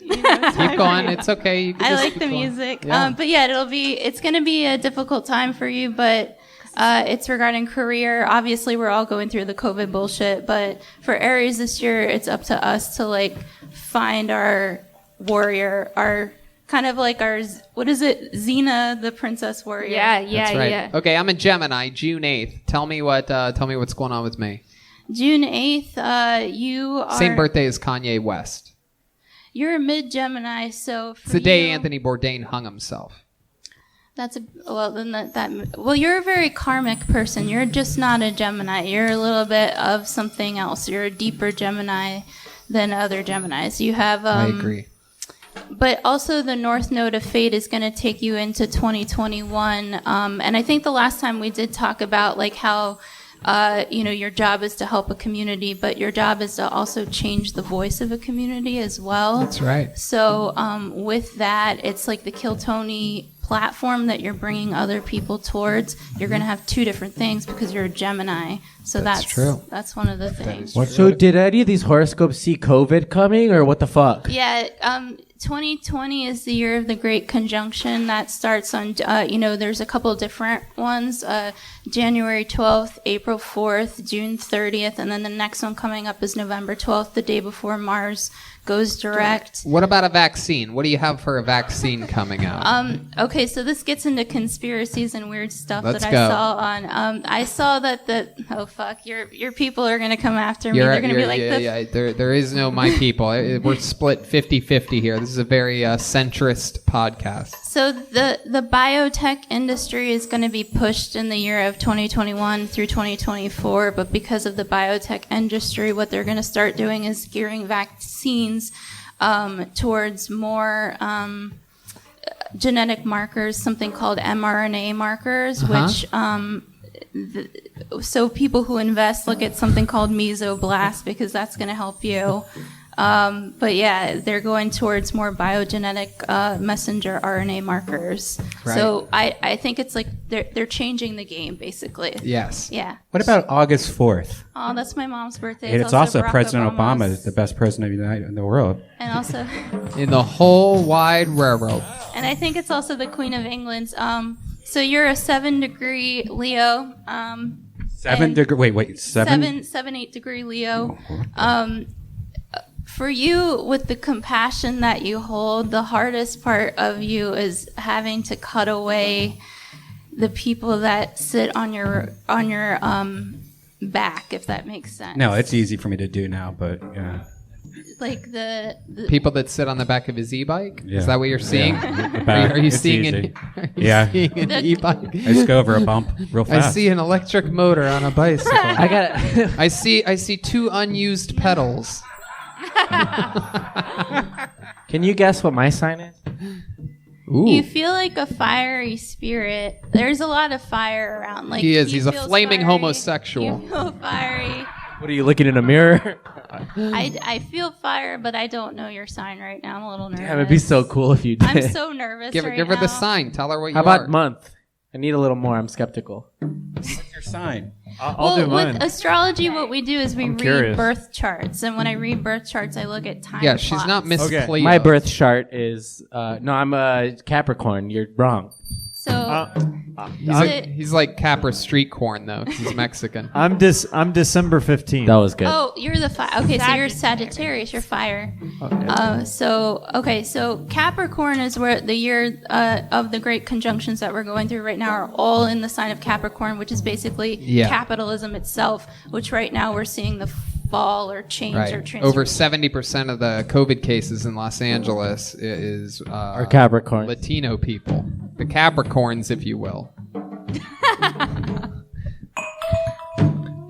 Keep going. It's okay. You can I just like keep the going. music. Yeah. But yeah, it's going to be a difficult time for you, but it's regarding career. Obviously, we're all going through the COVID bullshit, but for Aries this year, it's up to us to like find our warrior, our kind of like our, what is it? Xena, the princess warrior. Yeah, That's right. Okay, I'm a Gemini, June 8th. Tell me what's going on with me. June 8th, you are. Same birthday as Kanye West. You're a mid-Gemini, so for It's the day you, Anthony Bourdain hung himself. That's well, you're a very karmic person. You're just not a Gemini. You're a little bit of something else. You're a deeper Gemini than other Geminis. You have. I agree. But also the North Node of Fate is going to take you into 2021. And I think the last time we did talk about like how your job is to help a community, but your job is to also change the voice of a community as well. That's right. So with that, it's like the Kill Tony platform that you're bringing other people towards. You're going to have two different things because you're a Gemini. So that's true. That's one of the things. So did any of these horoscopes see COVID coming, or what the fuck? Yeah, 2020 is the year of the Great Conjunction. That starts on, there's a couple different ones. January 12th, April 4th, June 30th, and then the next one coming up is November 12th, the day before Mars goes direct. What about a vaccine? What do you have for a vaccine coming out? Okay, so this gets into conspiracies and weird stuff Let's that go. I saw on. I saw that your people are gonna come after me. They're gonna be like, There is no my people. We're split 50-50 here. This is a very centrist podcast. So the biotech industry is going to be pushed in the year of 2021 through 2024, but because of the biotech industry, what they're going to start doing is gearing vaccines towards more genetic markers, something called mRNA markers, which so people who invest look at something called mesoblast because that's going to help you. But yeah, they're going towards more biogenetic messenger RNA markers. Right. So I think it's like they're changing the game basically. Yes. Yeah. What about August 4th? Oh, that's my mom's birthday. And it's also Barack President Obama's. Obama, the best president in the world. And also, In the whole wide railroad. and I think it's also the Queen of England's. So you're a 7-degree Leo. 7 degree. Wait. 7. 8 degree Leo. For you, with the compassion that you hold, the hardest part of you is having to cut away the people that sit on your back, if that makes sense. No, it's easy for me to do now, but yeah. Like the People that sit on the back of his e-bike? Yeah. Is that what you're seeing? Yeah. The back, Are you it's seeing easy. an e-bike? I just go over a bump real fast. I see an electric motor on a bicycle. I got. I see 2 unused pedals. Can you guess what my sign is? You feel like a fiery spirit. There's a lot of fire around. Like He is. you He's a feel flaming fiery. homosexual. You feel fiery. What are you looking in a mirror? I feel fire, but I don't know your sign right now. I'm a little nervous. Damn, it'd be so cool if you did. I'm so nervous. Give right her the now. sign. Tell her what you How about are. month? I need a little more. I'm skeptical. What's your sign? I'll do mine. With astrology, what we do is we I'm read curious. birth charts, and when I read birth charts, I look at time. Yeah, she's clocks. not Miss Cleo. My birth chart is no. I'm a Capricorn. You're wrong. So He's like Capra street corn though. 'Cause he's Mexican. I'm December 15th. That was good. Oh, you're the fire. Okay, so you're Sagittarius. You're fire. So Capricorn is where the year of the great conjunctions that we're going through right now are all in the sign of Capricorn, which is basically capitalism itself. Which right now we're seeing the fall or change or transformation. Over 70% of the COVID cases in Los Angeles is Are Capricorn. Latino people, the Capricorns, if you will.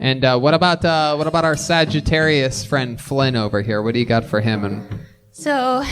And what about our Sagittarius friend Flynn over here? What do you got for him? And So,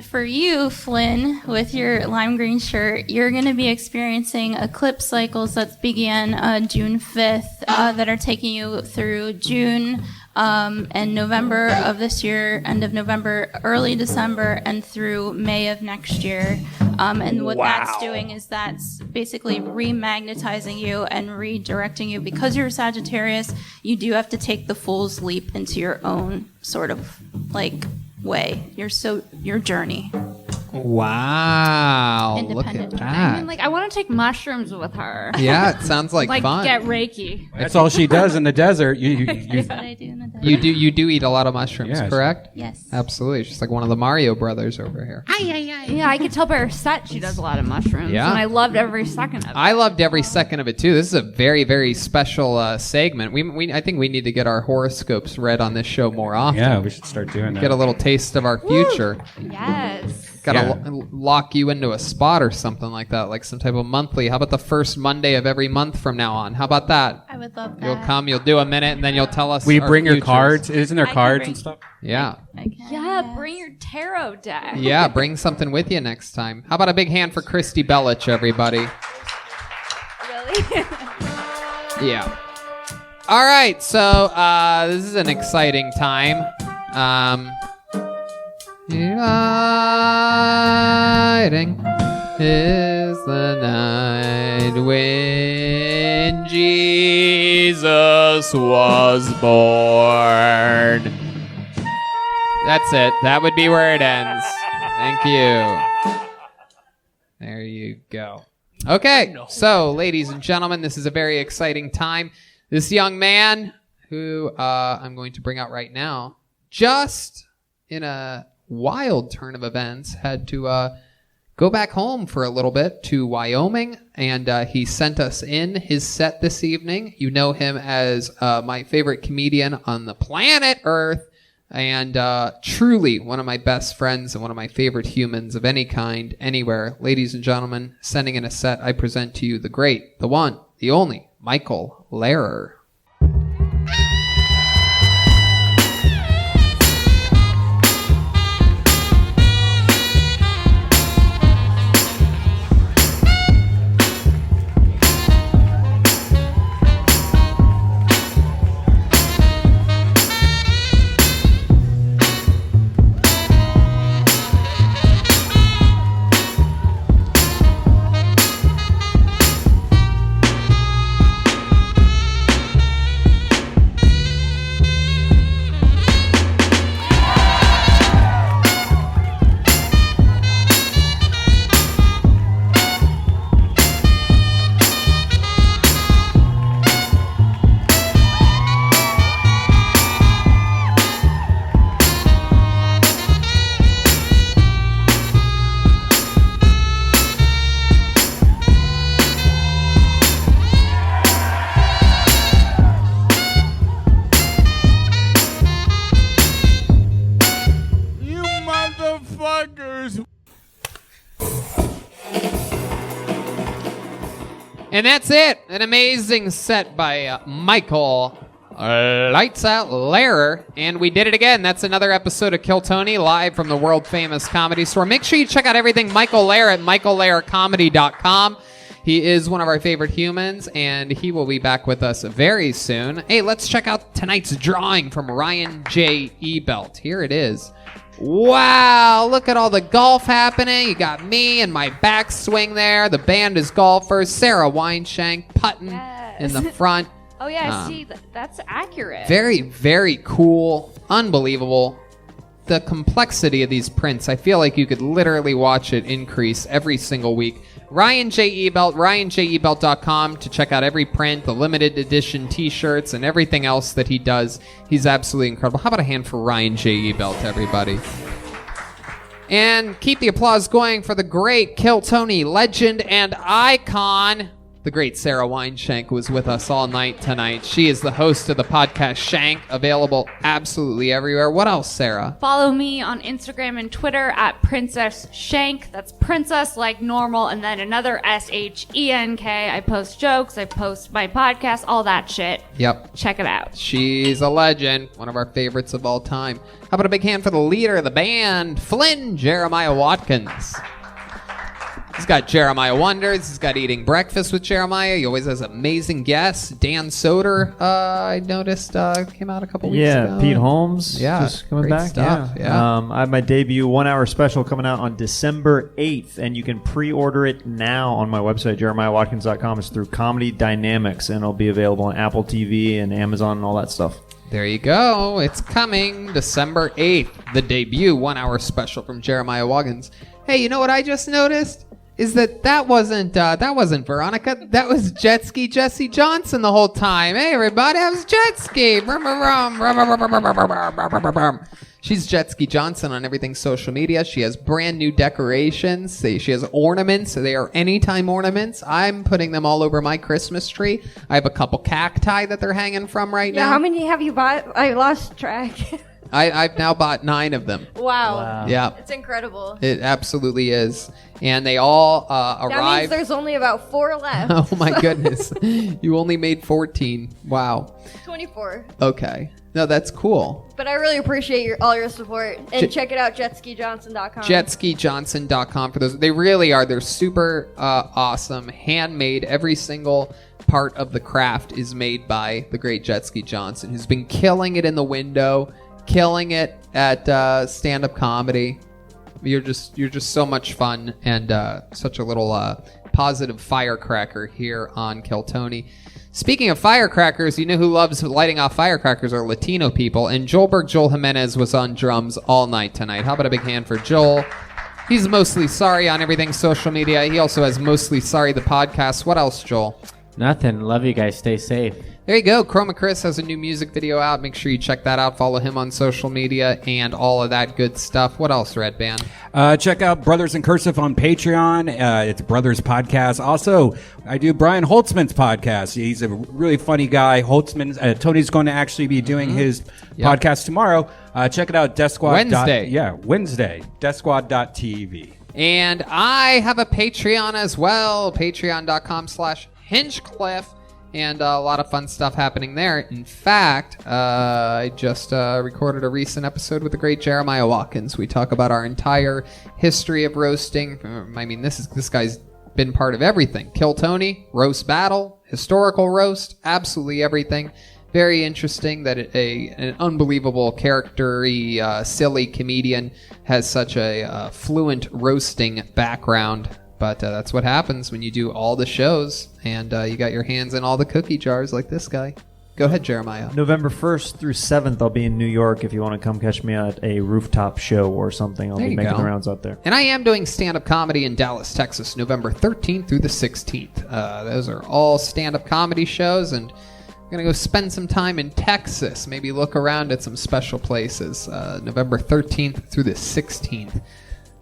for you, Flynn, with your lime green shirt, you're going to be experiencing eclipse cycles that began June 5th that are taking you through June and November of this year, end of November, early December, and through May of next year. And what that's doing is that's basically remagnetizing you and redirecting you. Because you're a Sagittarius, you do have to take the fool's leap into your own sort of like way, your journey. wow, look at Independent. that. I mean, like, I want to take mushrooms with her. Yeah, it sounds like fun. Get Reiki. That's all she does in the desert. That's what I do in the desert. You do eat a lot of mushrooms, Yes. correct? Yes. Absolutely. She's like one of the Mario brothers over here. Yeah, I could tell by her set she does a lot of mushrooms. Yeah. And I loved every second of it. I loved every second of it too. This is a very, very special segment. I think we need to get our horoscopes read on this show more often. Yeah, we should start doing that. Get a little taste of our future. Yes. Gotta lock you into a spot or something like that, like some type of monthly. How about the first Monday of every month from now on? How about that? I would love that. You'll come, you'll do a minute, and then you'll tell us. Will you our bring your futures. cards? Isn't there I can cards bring- and stuff? Yeah. Yeah, bring your tarot deck. Yeah, bring something with you next time. How about a big hand for Christy Belich, everybody? Really? Yeah. All right, so this is an exciting time. Exciting is the night when Jesus was born. That's it. That would be where it ends. Thank you. There you go. Okay, so ladies and gentlemen, this is a very exciting time. This young man, who I'm going to bring out right now, just in a wild turn of events, had to go back home for a little bit to Wyoming, and he sent us in his set this evening. You know him as my favorite comedian on the planet Earth, and truly one of my best friends and one of my favorite humans of any kind, anywhere. Ladies and gentlemen, sending in a set, I present to you the great, the one, the only, Michael Lehrer. And that's it. An amazing set by Michael Lights Out Lehrer. And we did it again. That's another episode of Kill Tony, live from the world-famous Comedy Store. Make sure you check out everything Michael Lehrer at michaellehrercomedy.com. He is one of our favorite humans, and he will be back with us very soon. Hey, let's check out tonight's drawing from Ryan J Ebelt. Here it is. Wow, look at all the golf happening. You got me and my backswing there. The band is golfers. Sara Weinshenk putting in the front. Oh, yeah, see, that's accurate. Very, very cool. Unbelievable. The complexity of these prints, I feel like you could literally watch it increase every single week. Ryan J Ebelt, RyanJEbelt.com to check out every print, the limited edition t-shirts, and everything else that he does. He's absolutely incredible. How about a hand for Ryan J Ebelt, everybody? And keep the applause going for the great Kill Tony legend and icon. The great Sara Weinshenk was with us all night tonight. She is the host of the podcast Shank, available absolutely everywhere. What else, Sara? Follow me on Instagram and Twitter at Princess Shank. That's princess like normal, and then another SHENK. I post jokes, I post my podcast, all that shit. Yep. Check it out. She's a legend, one of our favorites of all time. How about a big hand for the leader of the band, Flynn Jeremiah Watkins? He's got Jeremiah Wonders. He's got Eating Breakfast with Jeremiah. He always has amazing guests. Dan Soder, I noticed, came out a couple weeks ago. Yeah, Pete Holmes. Yeah, just coming great back. Stuff. Yeah. I have my debut 1 hour special coming out on December 8th, and you can pre-order it now on my website, jeremiahwatkins.com. It's through Comedy Dynamics, and it'll be available on Apple TV and Amazon and all that stuff. There you go. It's coming December 8th. The debut 1 hour special from Jeremiah Watkins. Hey, you know what I just noticed? Is that wasn't Veronica. That was Jet Ski Jessie Johnston the whole time. Hey, everybody, that was Jet Ski. She's Jet Ski Johnston on everything social media. She has brand new decorations. She has ornaments. They are anytime ornaments. I'm putting them all over my Christmas tree. I have a couple cacti that they're hanging from right now. How many have you bought? I lost track. I've now bought 9 of them. Wow. Yeah. It's incredible. It absolutely is. And they all That means arrived. there's only about 4 left. Oh my goodness. You only made 14. Wow. 24. Okay. No, that's cool. But I really appreciate all your support. And check it out, JessieJohnston.com. JetskiJohnson.com for those. They really are. They're super awesome. Handmade. Every single part of the craft is made by the great Jessie Johnston, who's been killing it in the window, killing it at stand-up comedy. You're just so much fun and such a little positive firecracker here on Kill Tony. Speaking of firecrackers, you know who loves lighting off firecrackers are Latino people, and Joel Jimenez was on drums all night tonight. How about a big hand for Joel? He's Mostly Sorry on everything social media. He also has Mostly Sorry the podcast. What else, Joel? Nothing. Love you guys. Stay safe. There you go. Chroma Chris has a new music video out. Make sure you check that out. Follow him on social media and all of that good stuff. What else, Redban? Check out Brothers in Cursive on Patreon. It's Brothers Podcast. Also, I do Brian Holtzman's podcast. He's a really funny guy. Holtzman. Tony's going to actually be doing his podcast tomorrow. Check it out. Death Squad. Wednesday. Wednesday. DeathSquad.tv. And I have a Patreon as well. Patreon.com/Hinchcliffe. And a lot of fun stuff happening there. In fact, I just recorded a recent episode with the great Jeremiah Watkins. We talk about our entire history of roasting. I mean, this guy's been part of everything. Kill Tony, Roast Battle, Historical Roast, absolutely everything. Very interesting that an unbelievable character-y, silly comedian has such a fluent roasting background. But that's what happens when you do all the shows and you got your hands in all the cookie jars like this guy. Go ahead, Jeremiah. November 1st through 7th, I'll be in New York if you want to come catch me at a rooftop show or something. I'll be making the rounds out there. And I am doing stand-up comedy in Dallas, Texas, November 13th through the 16th. Those are all stand-up comedy shows, and I'm going to go spend some time in Texas, maybe look around at some special places, November 13th through the 16th.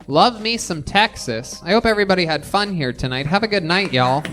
Love me some Texas. I hope everybody had fun here tonight. Have a good night, y'all.